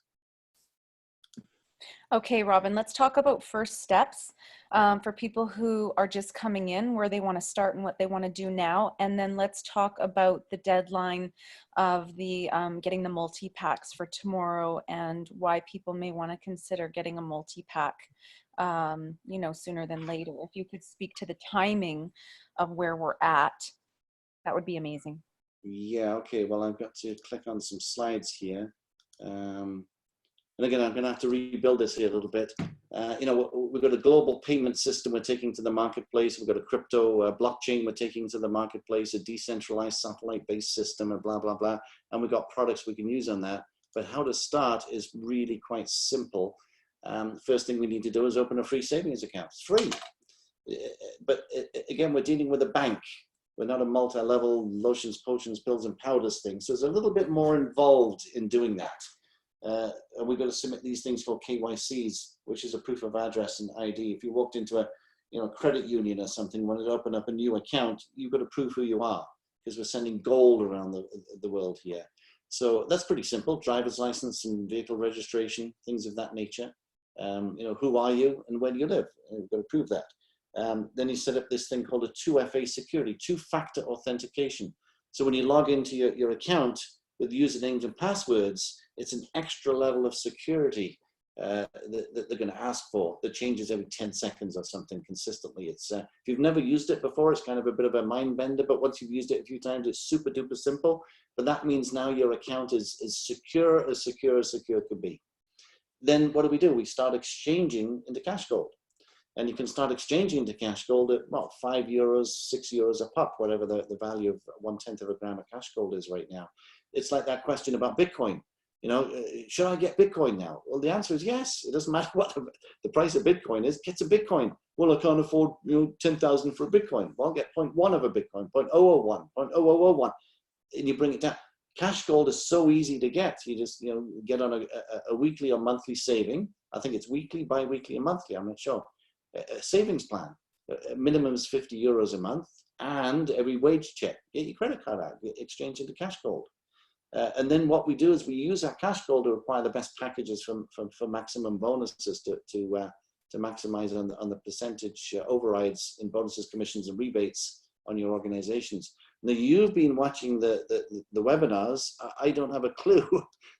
Speaker 1: Okay, Robin, let's talk about first steps for people who are just coming in, where they want to start and what they want to do now. And then let's talk about the deadline of the getting the multi-packs for tomorrow and why people may want to consider getting a multi-pack sooner than later. If you could speak to the timing of where we're at, that would be amazing.
Speaker 6: Yeah, okay. Well, I've got to click on some slides here. And again, I'm going to have to rebuild this here a little bit. We've got a global payment system we're taking to the marketplace. We've got a crypto blockchain we're taking to the marketplace, a decentralized satellite-based system, and blah, blah, blah. And we've got products we can use on that. But how to start is really quite simple. First thing we need to do is open a free savings account. It's free. But again, we're dealing with a bank. We're not a multi-level lotions, potions, pills, and powders thing. So there's a little bit more involved in doing that. And we've got to submit these things called KYCs, which is a proof of address and ID. If you walked into a credit union or something, when it opened up a new account, you've got to prove who you are, because we're sending gold around the world here. So that's pretty simple. Driver's license and vehicle registration, things of that nature. Who are you and where do you live? We've got to prove that. Then you set up this thing called a 2FA security, two-factor authentication. So when you log into your account with usernames and passwords, it's an extra level of security that they're going to ask for, that changes every 10 seconds or something consistently. It's if you've never used it before, it's kind of a bit of a mind bender, but once you've used it a few times, it's super duper simple. But that means now your account is secure as secure could be. Then what do? We start exchanging into cash gold. And you can start exchanging into cash gold at, well, €5, €6 a pop, whatever the value of 1/10 of a gram of cash gold is right now. It's like that question about Bitcoin. You know, should I get Bitcoin now? Well, the answer is yes. It doesn't matter what the price of Bitcoin is. Get a Bitcoin. Well, I can't afford 10,000 for a Bitcoin. Well, get 0.1 of a Bitcoin, 0.001, 0.0001, and you bring it down. Cash gold is so easy to get. You just get on a weekly or monthly saving. I think it's weekly, bi-weekly, and monthly. I'm not sure. A savings plan. Minimum is €50 a month, and every wage check, get your credit card out, exchange into cash gold. And then what we do is we use our cash gold to acquire the best packages for maximum bonuses to maximize on the percentage overrides in bonuses, commissions, and rebates on your organizations. Now, you've been watching the webinars. I don't have a clue,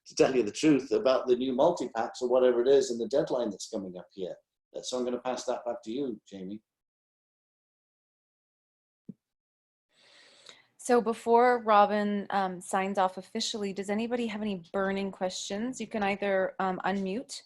Speaker 6: to tell you the truth, about the new multi-packs or whatever it is and the deadline that's coming up here. So I'm going to pass that back to you, Jamie.
Speaker 1: So before Robin signs off officially, does anybody have any burning questions? You can either unmute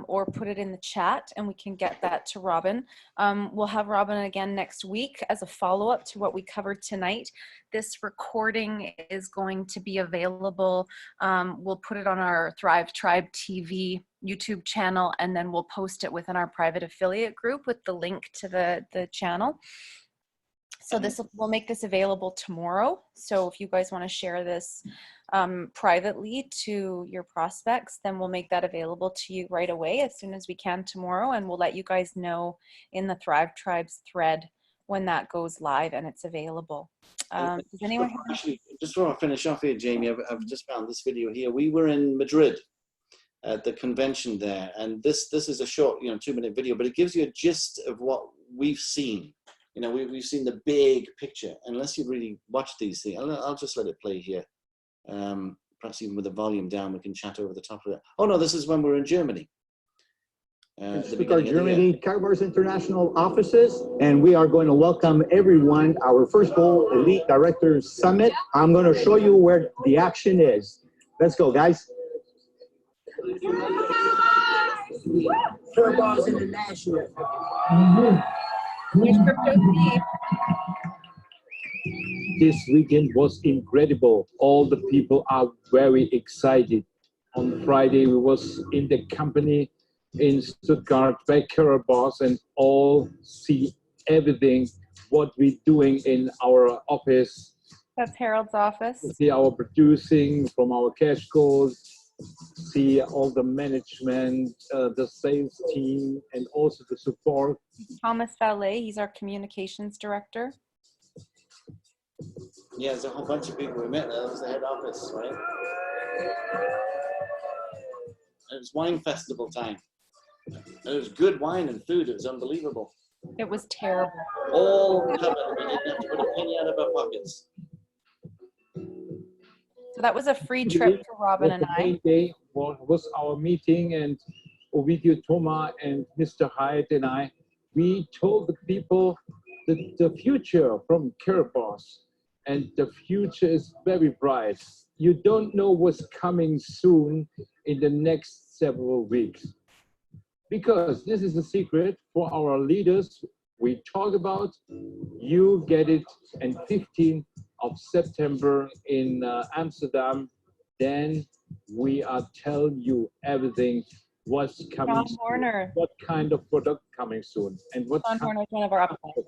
Speaker 1: or put it in the chat and we can get that to Robin. We'll have Robin again next week as a follow-up to what we covered tonight. This recording is going to be available. We'll put it on our ThriveTribe TV YouTube channel, and then we'll post it within our private affiliate group with the link to the channel. So we'll make this available tomorrow. So if you guys want to share this privately to your prospects, then we'll make that available to you right away as soon as we can tomorrow. And we'll let you guys know in the ThriveTribes thread when that goes live and it's available. Does anyone
Speaker 6: actually, just before I finish off here, Jamie, I've just found this video here. We were in Madrid at the convention there. And this is a short, 2-minute video, but it gives you a gist of what we've seen. We've seen the big picture. Unless you really watch these things, I'll just let it play here. Perhaps even with the volume down, we can chat over the top of it. Oh no, this is when we're in Germany.
Speaker 8: Our Germany Karatbars International offices, and we are going to welcome everyone. Our first Gold Elite Directors Summit. I'm going to show you where the action is. Let's go, guys.
Speaker 9: Karatbars International.
Speaker 7: This weekend was incredible. All the people are very excited. On Friday, we was in the company in Stuttgart by Karatbars and all see everything what we're doing in our office.
Speaker 1: That's Harold's office.
Speaker 7: See our producing from our cash gold, see all the management, the sales team, and also the support.
Speaker 1: Thomas Valet, he's our communications director.
Speaker 6: Yeah, there's a whole bunch of people we met there. That was the head office, right? It was wine festival time. And it was good wine and food. It was unbelievable.
Speaker 1: It was terrible.
Speaker 6: All covered. We didn't have to put a penny out of our pockets.
Speaker 1: So that was a free trip for Robin and I.
Speaker 7: The main day was our meeting, and Ovidio Thoma and Mr. Hyde and I, we told the people that the future from Karatbars, and the future is very bright. You don't know what's coming soon in the next several weeks. Because this is a secret for our leaders we talk about. You get it on 15th of September in Amsterdam. Then we are telling you everything what's coming soon,
Speaker 1: Horner.
Speaker 7: what kind of product coming soon, and what's
Speaker 1: Horner is one of our upcoming.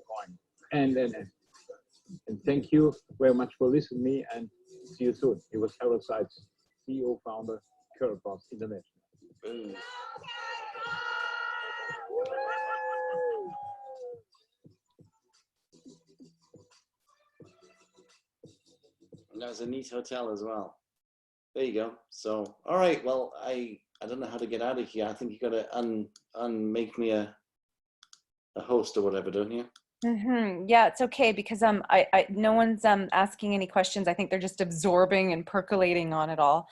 Speaker 7: And thank you very much for listening to me, and see you soon. It was Harold Seitz, CEO, founder, Karatbars International.
Speaker 6: And that was a neat hotel as well. There you go. So, all right. Well, I don't know how to get out of here. I think you got to make me a host or whatever, don't you?
Speaker 1: Yeah, it's okay because no one's asking any questions. I think they're just absorbing and percolating on it all.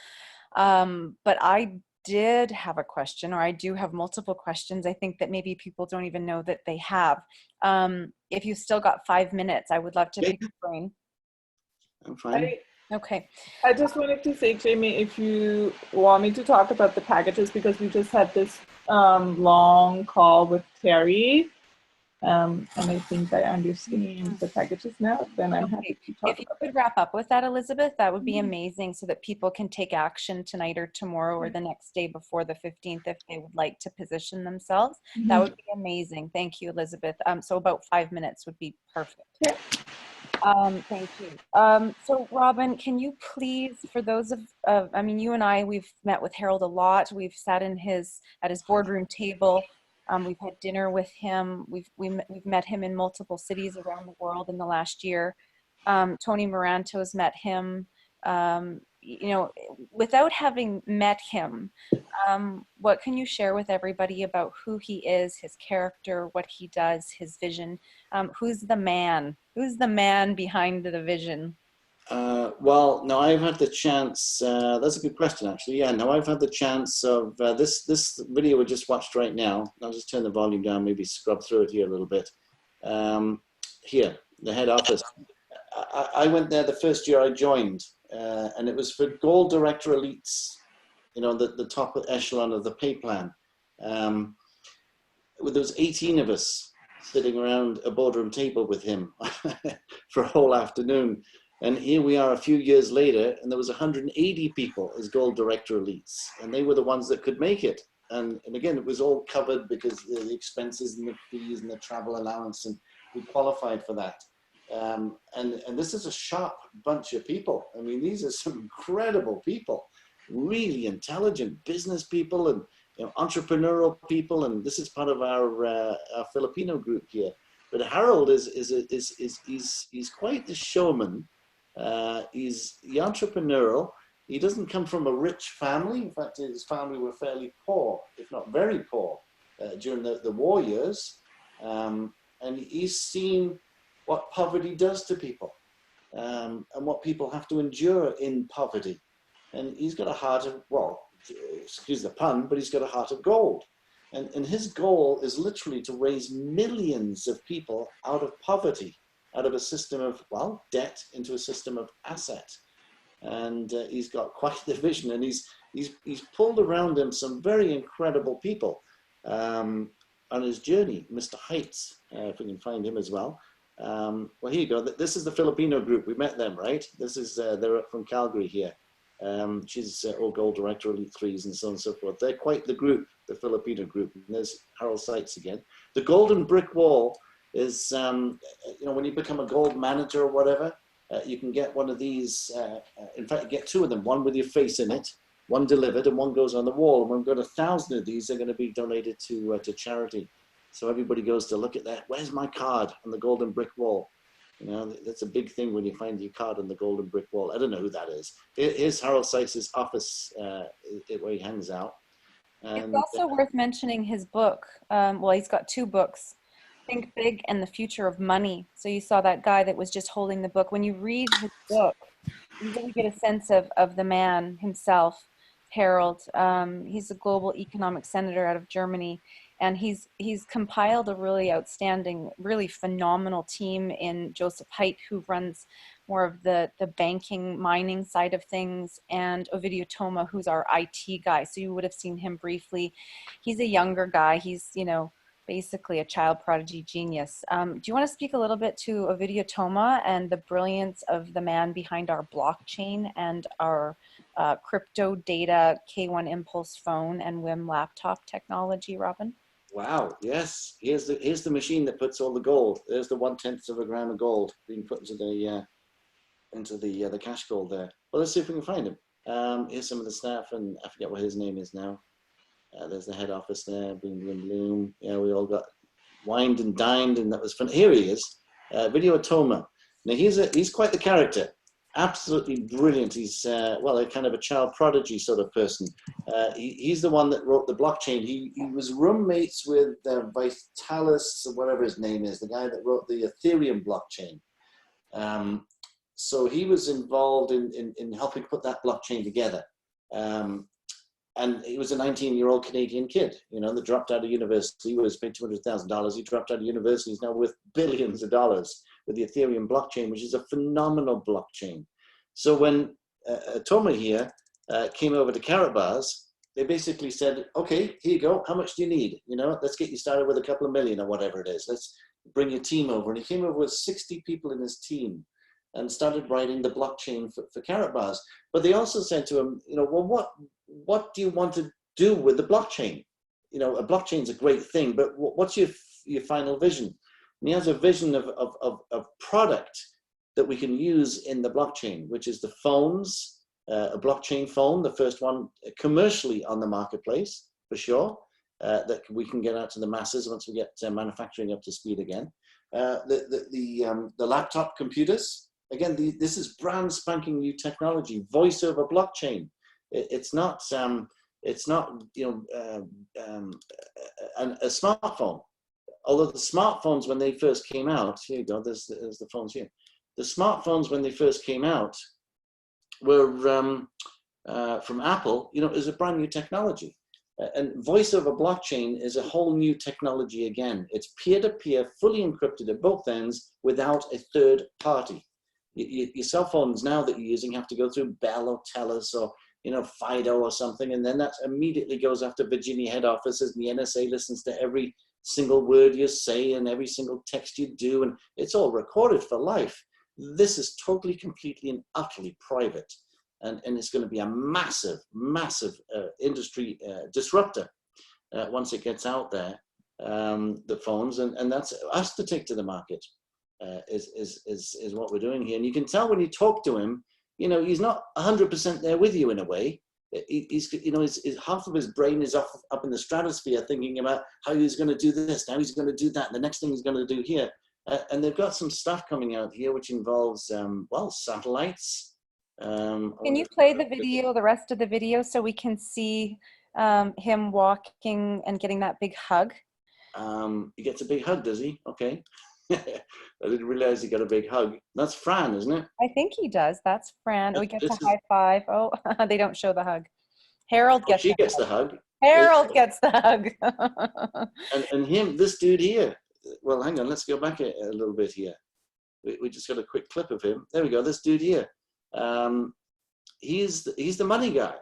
Speaker 1: But I did have a question, or I do have multiple questions. I think that maybe people don't even know that they have. If you've still got 5 minutes, I would love to pick your brain.
Speaker 6: I'm fine.
Speaker 1: Okay.
Speaker 9: I just wanted to say, Jamie, if you want me to talk about the packages, because we just had this long call with Terry, and I think I understand the packages now, then I'm happy to talk
Speaker 1: If you
Speaker 9: about
Speaker 1: could wrap up with that, Elisabeth, that would be amazing, so that people can take action tonight or tomorrow or the next day before the 15th if they would like to position themselves. That would be amazing. Thank you, Elisabeth. So about 5 minutes would be perfect.
Speaker 9: Yeah.
Speaker 1: Thank you. So Robin, can you please, for those I mean, you and I, we've met with Harold a lot. We've sat at his boardroom table. We've had dinner with him. We've met him in multiple cities around the world in the last year. Tony Moranto's met him. You know, without having met him, what can you share with everybody about who he is, his character, what he does, his vision? Who's the man? Who's the man behind the vision?
Speaker 6: Well, no, I've had the chance. That's a good question, actually. Yeah, no, I've had the chance of this video we just watched right now. I'll just turn the volume down, maybe scrub through it here a little bit. Here, the head office. I went there the first year I joined, and it was for Gold Director Elites, you know, the top echelon of the pay plan. There was 18 of us sitting around a boardroom table with him for a whole afternoon. And here we are a few years later, and there was 180 people as Gold Director Elites, and they were the ones that could make it. And again, it was all covered because the expenses and the fees and the travel allowance, and we qualified for that. And this is a sharp bunch of people. I mean, these are some incredible people, really intelligent business people and, you know, entrepreneurial people. And this is part of our Filipino group here. But Harold is quite the showman. He's the entrepreneurial. He doesn't come from a rich family. In fact, his family were fairly poor, if not very poor, during the war years. And he's seen what poverty does to people, and what people have to endure in poverty. And he's got a heart of, well, excuse the pun, but he's got a heart of gold. And his goal is literally to raise millions of people out of poverty, out of a system of, well, debt into a system of asset. And he's got quite the vision, and he's pulled around him some very incredible people on his journey. Mr. Heights, if we can find him as well. Well, here you go. This is the Filipino group. We met them, right? This is, they're from Calgary here. She's all Gold Director, Elite Threes, and so on and so forth. They're quite the group, the Filipino group. And there's Harold Seitz again. The Golden Brick Wall is, you know, when you become a gold manager or whatever, you can get one of these. In fact, you get two of them, one with your face in it, one delivered, and one goes on the wall. And when we've got 1,000 of these, they're going to be donated to charity. So everybody goes to look at that. Where's my card on the Golden Brick Wall? You know, that's a big thing when you find your card on the Golden Brick Wall. I don't know who that is. Here's Harold Seitz's office where he hangs out. And
Speaker 1: it's also worth mentioning his book. Well, he's got two books, Think Big and The Future of Money. So you saw that guy that was just holding the book. When you read his book, you really get a sense of the man himself, Harold. He's a global economic senator out of Germany. And he's compiled a really outstanding, really phenomenal team in Joseph Haidt, who runs more of the banking, mining side of things, and Ovidio Toma, who's our IT guy. So you would have seen him briefly. He's a younger guy. He's, you know, basically a child prodigy genius. Do you want to speak a little bit to Ovidio Toma and the brilliance of the man behind our blockchain and our crypto data K1 Impulse phone and WIM laptop technology, Robin?
Speaker 6: wow, yes. Here's the machine that puts all the gold. There's the 1/10 of a gram of gold being put into the cash gold there. Well, let's see if we can find him. Here's some of the staff, and I forget what his name is now. There's the head office there. Boom, boom, boom. Yeah, we all got wined and dined, and that was fun. Here he is, Ovidio Toma. Now he's quite the character. absolutely brilliant. He's, well, a kind of a child prodigy sort of person. He's the one that wrote the blockchain. He was roommates with Vitalis, or whatever his name is, the guy that wrote the Ethereum blockchain. So he was involved in helping put that blockchain together. And he was a 19-year-old Canadian kid, you know, that dropped out of university. He was paid $200,000. He dropped out of university. He's now worth billions of dollars with the Ethereum blockchain, which is a phenomenal blockchain. So when Toma here came over to Carrot Bars, they basically said, okay, here you go. How much do you need? You know, let's get you started with a couple of million or whatever it is. Let's bring your team over. And he came over with 60 people in his team and started writing the blockchain for Carrot Bars. But they also said to him, you know, well, what do you want to do with the blockchain? You know, a blockchain is a great thing, but what's your final vision? And he has a vision of product that we can use in the blockchain, which is the phones, a blockchain phone, the first one commercially on the marketplace, for sure, that we can get out to the masses once we get manufacturing up to speed again. The laptop computers, again, this is brand spanking new technology, voice over blockchain. It's not you know, a smartphone. Although the smartphones, when they first came out, here you go, there's the phones here. The smartphones, when they first came out, were from Apple, you know, is a brand new technology. And voice over blockchain is a whole new technology again. It's peer-to-peer, fully encrypted at both ends without a third party. Your cell phones now that you're using have to go through Bell or Telus or, you know, Fido or something, and then that immediately goes after Virginia head offices, and the NSA listens to every single word you say and every single text you do, and it's all recorded for life. This is totally, completely, and utterly private, and it's going to be a massive, massive industry disruptor once it gets out there, the phones, and that's us to take to the market. Is what we're doing here. And you can tell when you talk to him, you know, he's not 100% there with you in a way. He's you know, half of his brain is up in the stratosphere thinking about how he's going to do this, now he's going to do that, and the next thing he's going to do here. And they've got some stuff coming out here which involves, well, satellites.
Speaker 1: Can you play the video, the rest of the video, so we can see him walking and getting that big hug?
Speaker 6: He gets a big hug, does he? Okay. I didn't realize he got a big hug. That's Fran, isn't it?
Speaker 1: I think he does. That's Fran. Oh, he gets a high five. Oh, they don't show the hug. Harold gets.
Speaker 6: She gets the hug.
Speaker 1: Harold gets the hug.
Speaker 6: and him, this dude here. Well, hang on. Let's go back a little bit here. We just got a quick clip of him. There we go. This dude here. He's the money guy.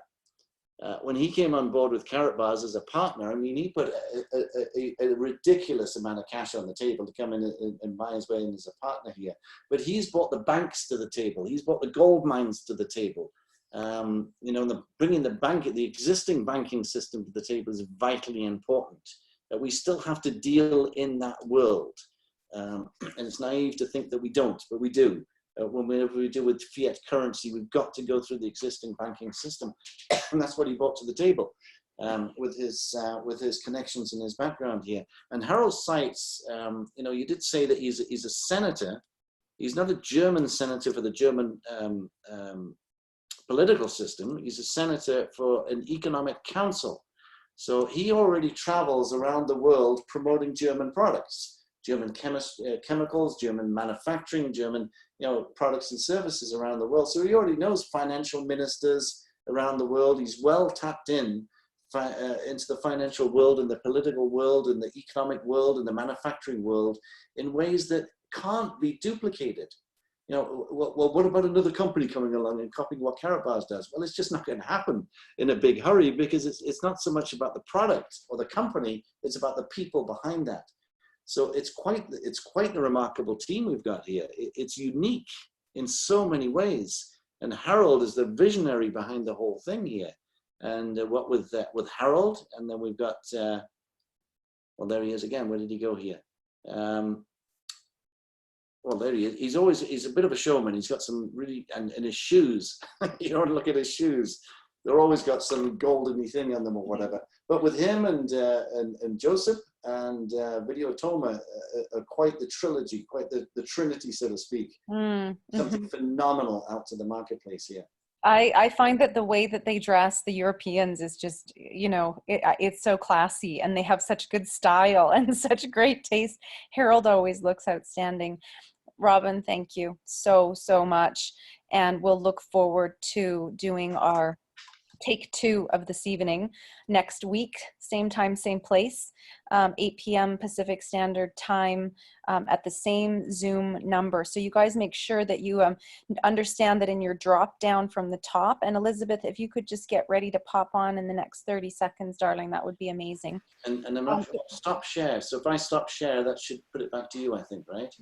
Speaker 6: When he came on board with Carrot Bars as a partner, I mean, he put a ridiculous amount of cash on the table to come in and buy his way in as a partner here. But he's brought the banks to the table. He's brought the gold mines to the table. You know, bringing the existing banking system to the table is vitally important. We still have to deal in that world. And it's naive to think that we don't, but we do. Whenever we deal with fiat currency, we've got to go through the existing banking system, and that's what he brought to the table with his connections and his background here. And Harold Seitz, you know, you did say that he's a senator. He's not a German senator for the German political system. He's a senator for an economic council. So he already travels around the world promoting German products. German chemicals, German manufacturing, German, you know, products and services around the world. So he already knows financial ministers around the world. He's well tapped into the financial world and the political world and the economic world and the manufacturing world in ways that can't be duplicated. You know, well, what about another company coming along and copying what Carrot Bars does? Well, it's just not going to happen in a big hurry, because it's not so much about the product or the company, it's about the people behind that. So it's quite the remarkable team we've got here. It's unique in so many ways, and Harold is the visionary behind the whole thing here. And what with Harold, and then we've got well, there he is again. Where did he go here? Well, there he is. He's a bit of a showman. He's got some really, and his shoes. You don't look at his shoes. They're always got some goldeny thing on them or whatever. But with him and Joseph, Videotoma are quite the trilogy, quite the trinity, so to speak. Something phenomenal out to the marketplace here.
Speaker 1: I find that the way that they dress, the Europeans, is just, you know, it's so classy, and they have such good style and such great taste. Harold always looks outstanding. Robin, thank you so much. And we'll look forward to doing our take 2 of this evening next week, same time, same place, 8 p.m. Pacific Standard Time, at the same Zoom number. So you guys make sure that you understand that in your drop down from the top. And Elisabeth, if you could just get ready to pop on in the next 30 seconds, darling, that would be amazing.
Speaker 6: And I'm not stop share. So if I stop share, that should put it back to you, I think, right?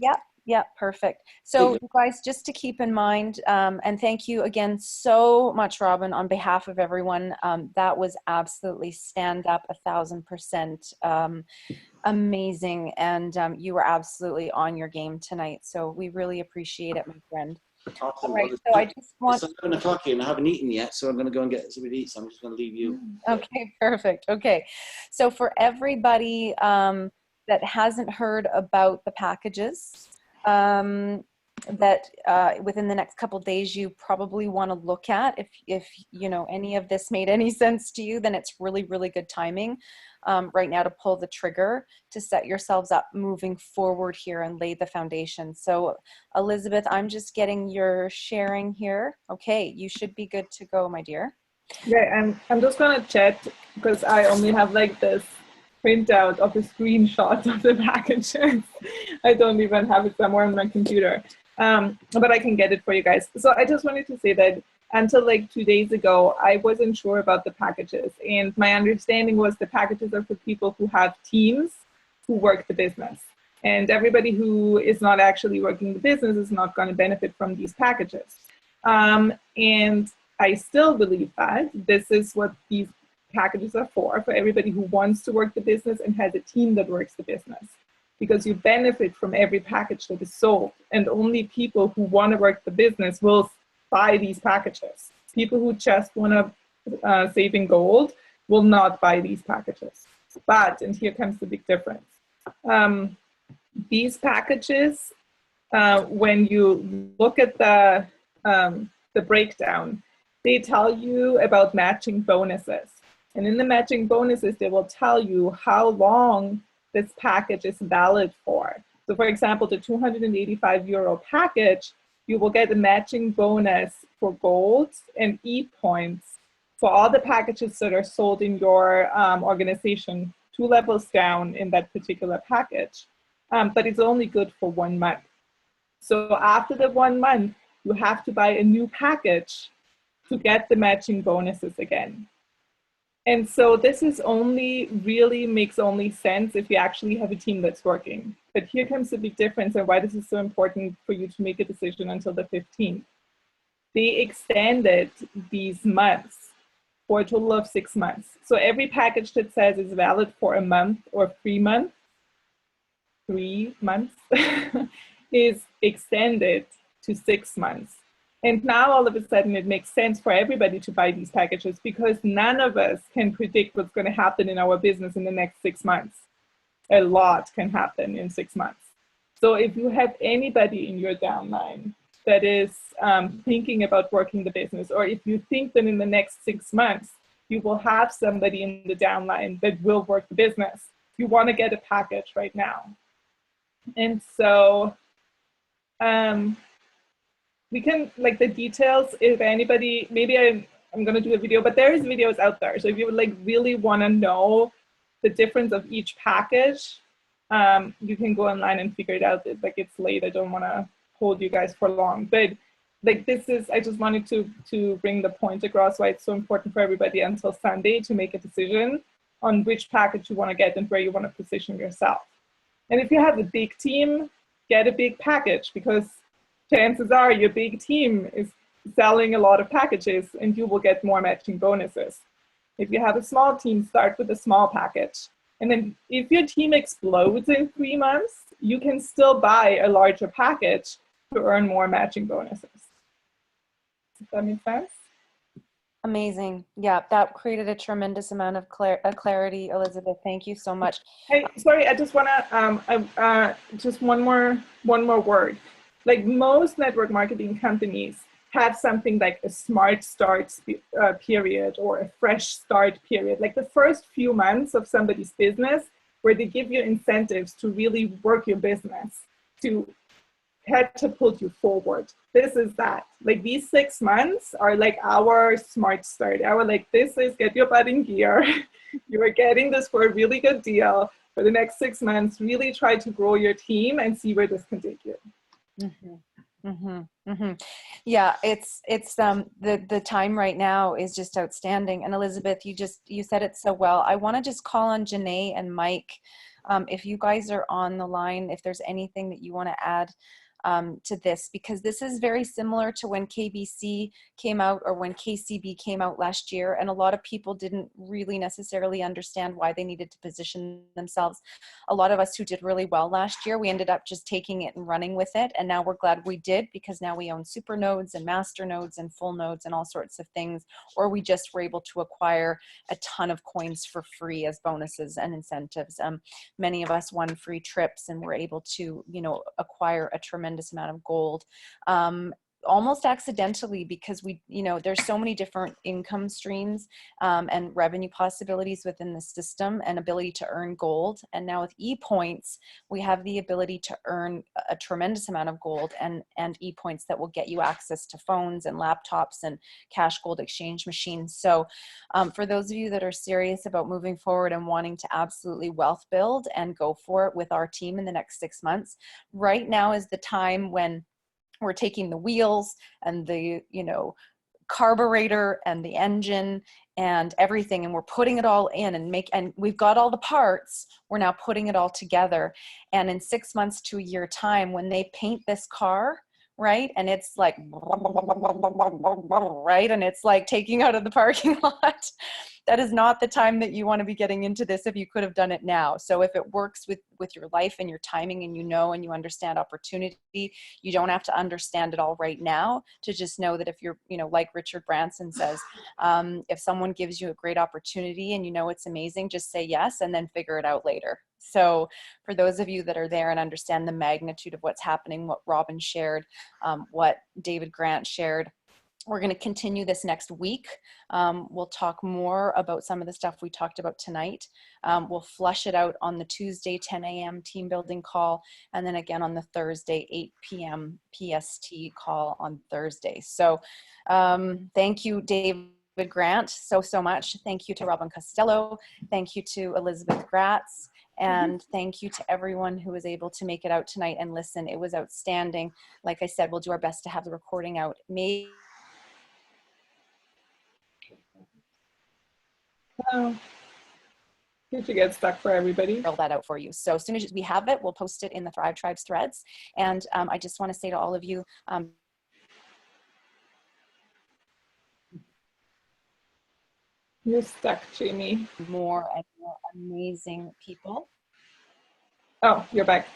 Speaker 1: Yeah, perfect. So you guys, just to keep in mind, and thank you again so much, Robin, on behalf of everyone. That was absolutely stand up 1000%. Amazing. And you were absolutely on your game tonight. So we really appreciate it, my friend.
Speaker 6: Awesome.
Speaker 1: All right,
Speaker 6: Well,
Speaker 1: so I just want...
Speaker 6: It's 11 o'clock here and I haven't eaten yet, so I'm going to go and get something to eat. So I'm just going to leave you.
Speaker 1: Okay, perfect. Okay. So for everybody that hasn't heard about the packages, that within the next couple of days you probably want to look at, if you know any of this made any sense to you, then it's really good timing right now to pull the trigger to set yourselves up moving forward here and lay the foundation. So Elisabeth, I'm just getting your sharing here. Okay, you should be good to go, my dear.
Speaker 9: Yeah, I'm just gonna chat because I only have like this printout of the screenshots of the packages. I don't even have it somewhere on my computer, but I can get it for you guys. So I just wanted to say that until like 2 days ago, I wasn't sure about the packages. And my understanding was the packages are for people who have teams who work the business. And everybody who is not actually working the business is not going to benefit from these packages. And I still believe that this is what these packages are for everybody who wants to work the business and has a team that works the business, because you benefit from every package that is sold, and only people who want to work the business will buy these packages. People who just want to save in gold will not buy these packages. But, and here comes the big difference, these packages, when you look at the breakdown, they tell you about matching bonuses. And in the matching bonuses, they will tell you how long this package is valid for. So for example, the 285 euro package, you will get a matching bonus for gold and e-points for all the packages that are sold in your organization, 2 levels down in that particular package. But it's only good for 1 month. So after the 1 month, you have to buy a new package to get the matching bonuses again. And so this is only really makes only sense if you actually have a team that's working. But here comes the big difference and why this is so important for you to make a decision until the 15th. They extended these months for a total of 6 months. So every package that says is valid for a month or 3 months, 3 months is extended to 6 months. And now all of a sudden it makes sense for everybody to buy these packages, because none of us can predict what's going to happen in our business in the next 6 months. A lot can happen in 6 months. So if you have anybody in your downline that is thinking about working the business, or if you think that in the next 6 months you will have somebody in the downline that will work the business, you want to get a package right now. And so we can, like the details, if anybody, maybe I'm going to do a video, but there is videos out there. So if you would like really want to know the difference of each package, you can go online and figure it out. Like it's late, I don't want to hold you guys for long, but like this is, I just wanted to bring the point across why it's so important for everybody until Sunday to make a decision on which package you want to get and where you want to position yourself. And if you have a big team, get a big package, because chances are your big team is selling a lot of packages and you will get more matching bonuses. If you have a small team, start with a small package. And then if your team explodes in 3 months, you can still buy a larger package to earn more matching bonuses. Does that make sense?
Speaker 1: Amazing. Yeah, that created a tremendous amount of clarity, Elisabeth. Thank you so much.
Speaker 9: Hey, sorry, I just want to just one more word. Like most network marketing companies have something like a smart start period or a fresh start period, like the first few months of somebody's business, where they give you incentives to really work your business, to catapult you forward. This is that. Like these 6 months are like our smart start. Our like, this is get your butt in gear. You are getting this for a really good deal. For the next 6 months, really try to grow your team and see where this can take you.
Speaker 1: Mm-hmm. Mm-hmm. Mm-hmm. Yeah, it's the time right now is just outstanding. And Elisabeth, you said it so well. I want to just call on Janae and Mike. If you guys are on the line, if there's anything that you want to add to this, because this is very similar to when KBC came out or when KCB came out last year, and a lot of people didn't really necessarily understand why they needed to position themselves. A lot of us who did really well last year, we ended up just taking it and running with it, and now we're glad we did, because now we own super nodes and master nodes and full nodes and all sorts of things, or we just were able to acquire a ton of coins for free as bonuses and incentives. Many of us won free trips and were able to, acquire a tremendous amount of gold, almost accidentally, because there's so many different income streams and revenue possibilities within the system and ability to earn gold. And now with e-points, we have the ability to earn a tremendous amount of gold and e-points that will get you access to phones and laptops and cash gold exchange machines. So for those of you that are serious about moving forward and wanting to absolutely wealth build and go for it with our team in the next 6 months, right now is the time when we're taking the wheels and the, carburetor and the engine and everything, and we're putting it all in and we've got all the parts. We're now putting it all together. And in 6 months to a year time, when they paint this car, right, and it's like, right, and it's like taking out of the parking lot, that is not the time that you want to be getting into this if you could have done it now. So if it works with your life and your timing, and and you understand opportunity, you don't have to understand it all right now to just know that if you're, like Richard Branson says, if someone gives you a great opportunity and it's amazing, just say yes and then figure it out later. So for those of you that are there and understand the magnitude of what's happening, what Robin shared, what David Grant shared, we're going to continue this next week. We'll talk more about some of the stuff we talked about tonight. We'll flush it out on the Tuesday 10 a.m. team building call, and then again on the Thursday 8 p.m. PST call on Thursday. So thank you, David Grant, so much. Thank you to Robin Costelloe. Thank you to Elisabeth Gratz. And thank you to everyone who was able to make it out tonight and listen. It was outstanding. Like I said, we'll do our best to have the recording out.
Speaker 9: Oh, did you get stuck for everybody?
Speaker 1: Fill that out for you. So as soon as we have it, we'll post it in the ThriveTribes threads. And I just want to say to all of you,
Speaker 9: You're stuck, Jamie.
Speaker 1: more and more amazing people.
Speaker 9: Oh, you're back.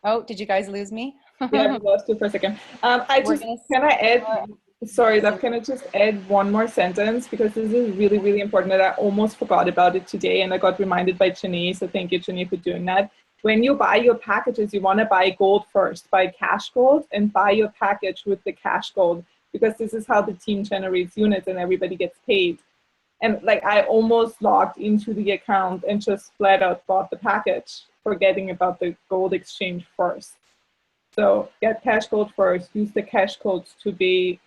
Speaker 1: Oh, did you guys lose me?
Speaker 9: Yeah, we lost you for a second. Can I add? Sorry, can I just add one more sentence, because this is really, really important, and I almost forgot about it today, and I got reminded by Janae, so thank you, Janae, for doing that. When you buy your packages, you want to buy gold first, buy cash gold, and buy your package with the cash gold, because this is how the team generates units and everybody gets paid. And like, I almost logged into the account and just flat out bought the package, forgetting about the gold exchange first. So get cash gold first, use the cash codes to pay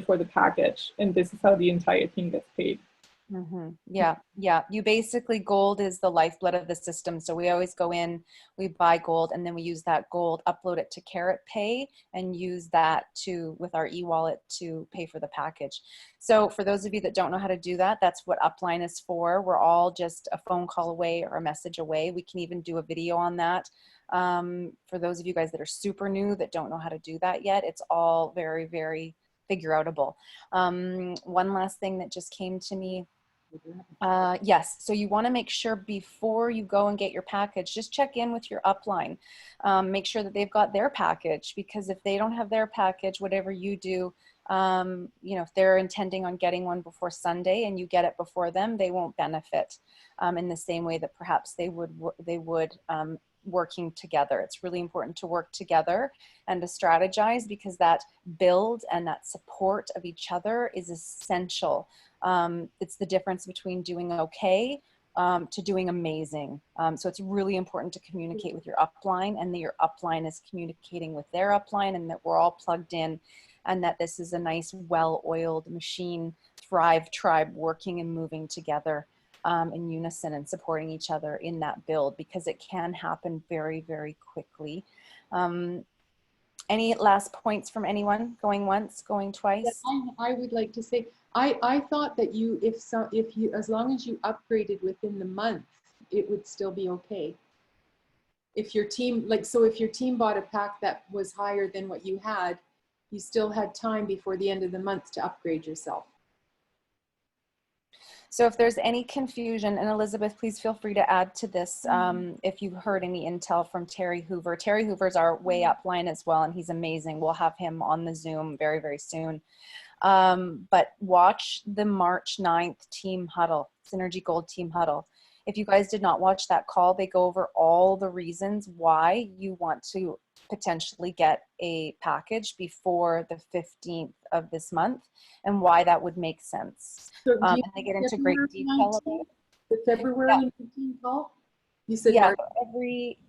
Speaker 9: for the package. And this is how the entire team gets paid.
Speaker 1: Mm-hmm. Yeah. You basically, gold is the lifeblood of the system. So we always go in, we buy gold, and then we use that gold, upload it to Carrot Pay, and use that with our e-wallet to pay for the package. So for those of you that don't know how to do that, that's what Upline is for. We're all just a phone call away or a message away. We can even do a video on that. For those of you guys that are super new that don't know how to do that yet, it's all very, very figure outable. One last thing that just came to me. Yes, so you want to make sure before you go and get your package, just check in with your upline. Make sure that they've got their package, because if they don't have their package, whatever you do You know, if they're intending on getting one before Sunday and you get it before them, they won't benefit in the same way that perhaps they would working together. It's really important to work together and to strategize, because that build and that support of each other is essential. It's the difference between doing okay to doing amazing. So it's really important to communicate with your upline, and that your upline is communicating with their upline, and that we're all plugged in, and that this is a nice, well-oiled machine, ThriveTribe, working and moving together in unison and supporting each other in that build, because it can happen very, very quickly. Any last points from anyone? Going once, going twice?
Speaker 5: I would like to say, I thought that as long as you upgraded within the month, it would still be okay. If your team, if your team bought a pack that was higher than what you had, you still had time before the end of the month to upgrade yourself.
Speaker 1: So if there's any confusion, and Elisabeth, please feel free to add to this if you've heard any intel from Terry Hoover. Terry Hoover's our way up line as well, and he's amazing. We'll have him on the Zoom very, very soon. But watch the March 9th team huddle, Synergy Gold team huddle. If you guys did not watch that call, they go over all the reasons why you want to potentially get a package before the 15th of this month, and why that would make sense.
Speaker 5: So
Speaker 1: and they get into great detail about it.
Speaker 5: The February 19th call? You said
Speaker 1: Yeah,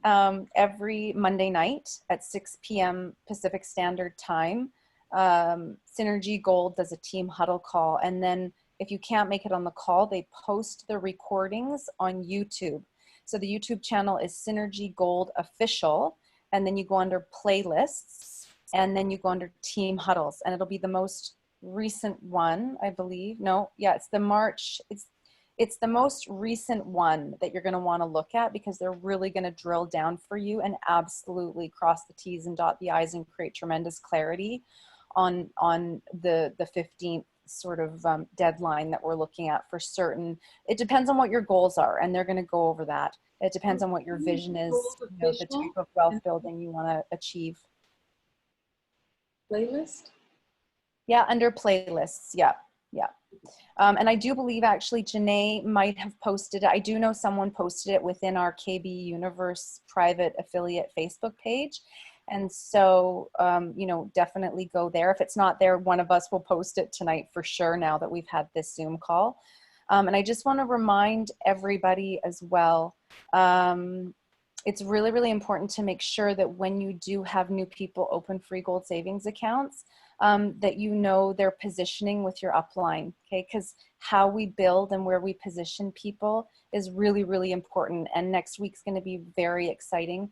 Speaker 5: March.
Speaker 1: every Monday night at 6 p.m. Pacific Standard Time, Synergy Gold does a team huddle call, and then if you can't make it on the call, they post the recordings on YouTube. So the YouTube channel is Synergy Gold Official, and then you go under playlists, and then you go under team huddles, and it'll be the most recent one, I believe. No, yeah, it's the March, it's the most recent one that you're going to want to look at, because they're really going to drill down for you and absolutely cross the T's and dot the I's and create tremendous clarity on the 15th sort of deadline that we're looking at for certain. It depends on what your goals are, and they're going to go over that. It depends on what your vision is, you know, the type of wealth building you want to achieve.
Speaker 5: Playlist?
Speaker 1: Yeah, under playlists. Yeah, yeah. And I do believe actually Janae might have posted it. I do know someone posted it within our KB Universe private affiliate Facebook page. And so, you know, definitely go there. If it's not there, one of us will post it tonight for sure, now that we've had this Zoom call. And I just want to remind everybody as well, it's really, really important to make sure that when you do have new people open free gold savings accounts, that you know their positioning with your upline, okay? Because how we build and where we position people is really, really important. And next week's going to be very exciting.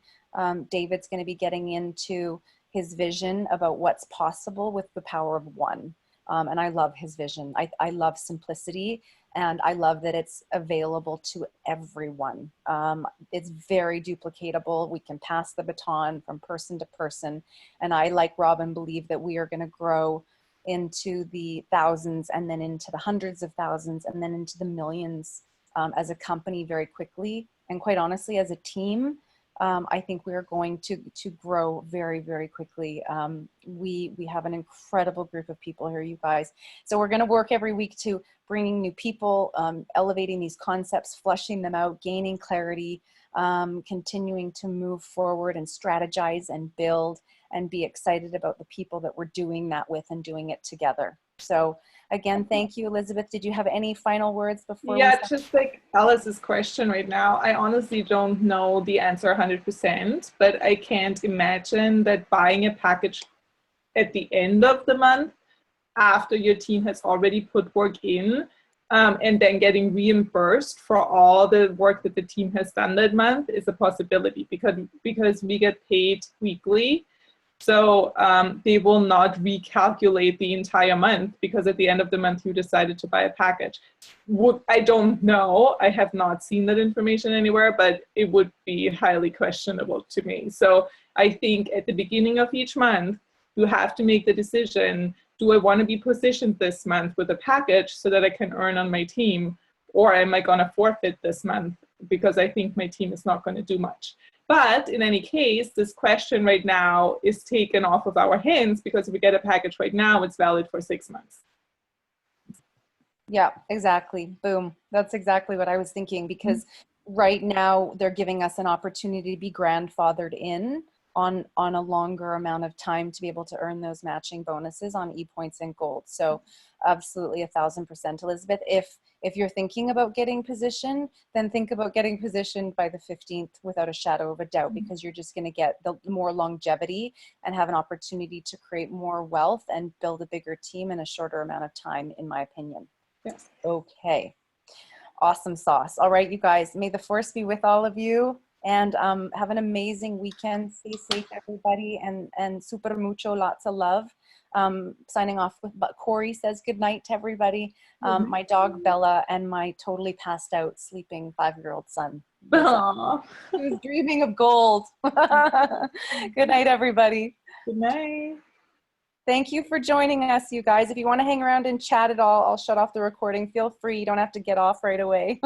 Speaker 1: David's going to be getting into his vision about what's possible with the power of one. And I love his vision. I love simplicity, and I love that it's available to everyone. It's very duplicatable. We can pass the baton from person to person. And I, like Robin, believe that we are going to grow into the thousands, and then into the hundreds of thousands, and then into the millions as a company very quickly. And quite honestly, as a team, I think we are going to grow very, very quickly. We have an incredible group of people here, you guys. So we're going to work every week to bringing new people, elevating these concepts, fleshing them out, gaining clarity, continuing to move forward and strategize and build, and be excited about the people that we're doing that with and doing it together. So again, thank you, Elisabeth. Did you have any final words before?
Speaker 9: Yeah, just like Alice's question right now, I honestly don't know the answer 100%, but I can't imagine that buying a package at the end of the month after your team has already put work in, and then getting reimbursed for all the work that the team has done that month is a possibility, because we get paid weekly. So they will not recalculate the entire month, because at the end of the month you decided to buy a package. I don't know. I have not seen that information anywhere, but it would be highly questionable to me. So I think at the beginning of each month, you have to make the decision, do I want to be positioned this month with a package so that I can earn on my team, or am I going to forfeit this month because I think my team is not going to do much? But in any case, this question right now is taken off of our hands, because if we get a package right now, it's valid for 6 months.
Speaker 1: Yeah, exactly. Boom. That's exactly what I was thinking, because right now they're giving us an opportunity to be grandfathered in on a longer amount of time to be able to earn those matching bonuses on ePoints and gold. So absolutely 1000%, Elisabeth. If you're thinking about getting positioned, then think about getting positioned by the 15th without a shadow of a doubt, because you're just going to get the more longevity and have an opportunity to create more wealth and build a bigger team in a shorter amount of time, in my opinion.
Speaker 9: Yes.
Speaker 1: Okay. Awesome sauce. All right, you guys, may the force be with all of you, and have an amazing weekend. Stay safe, everybody, and super mucho, lots of love. Signing off with, but Corey says good night to everybody. My dog Bella and my totally passed out sleeping 5-year-old son.
Speaker 9: Aww.
Speaker 1: He was dreaming of gold. Good night, everybody.
Speaker 9: Good night.
Speaker 1: Thank you for joining us, you guys. If you want to hang around and chat at all, I'll shut off the recording. Feel free. You don't have to get off right away.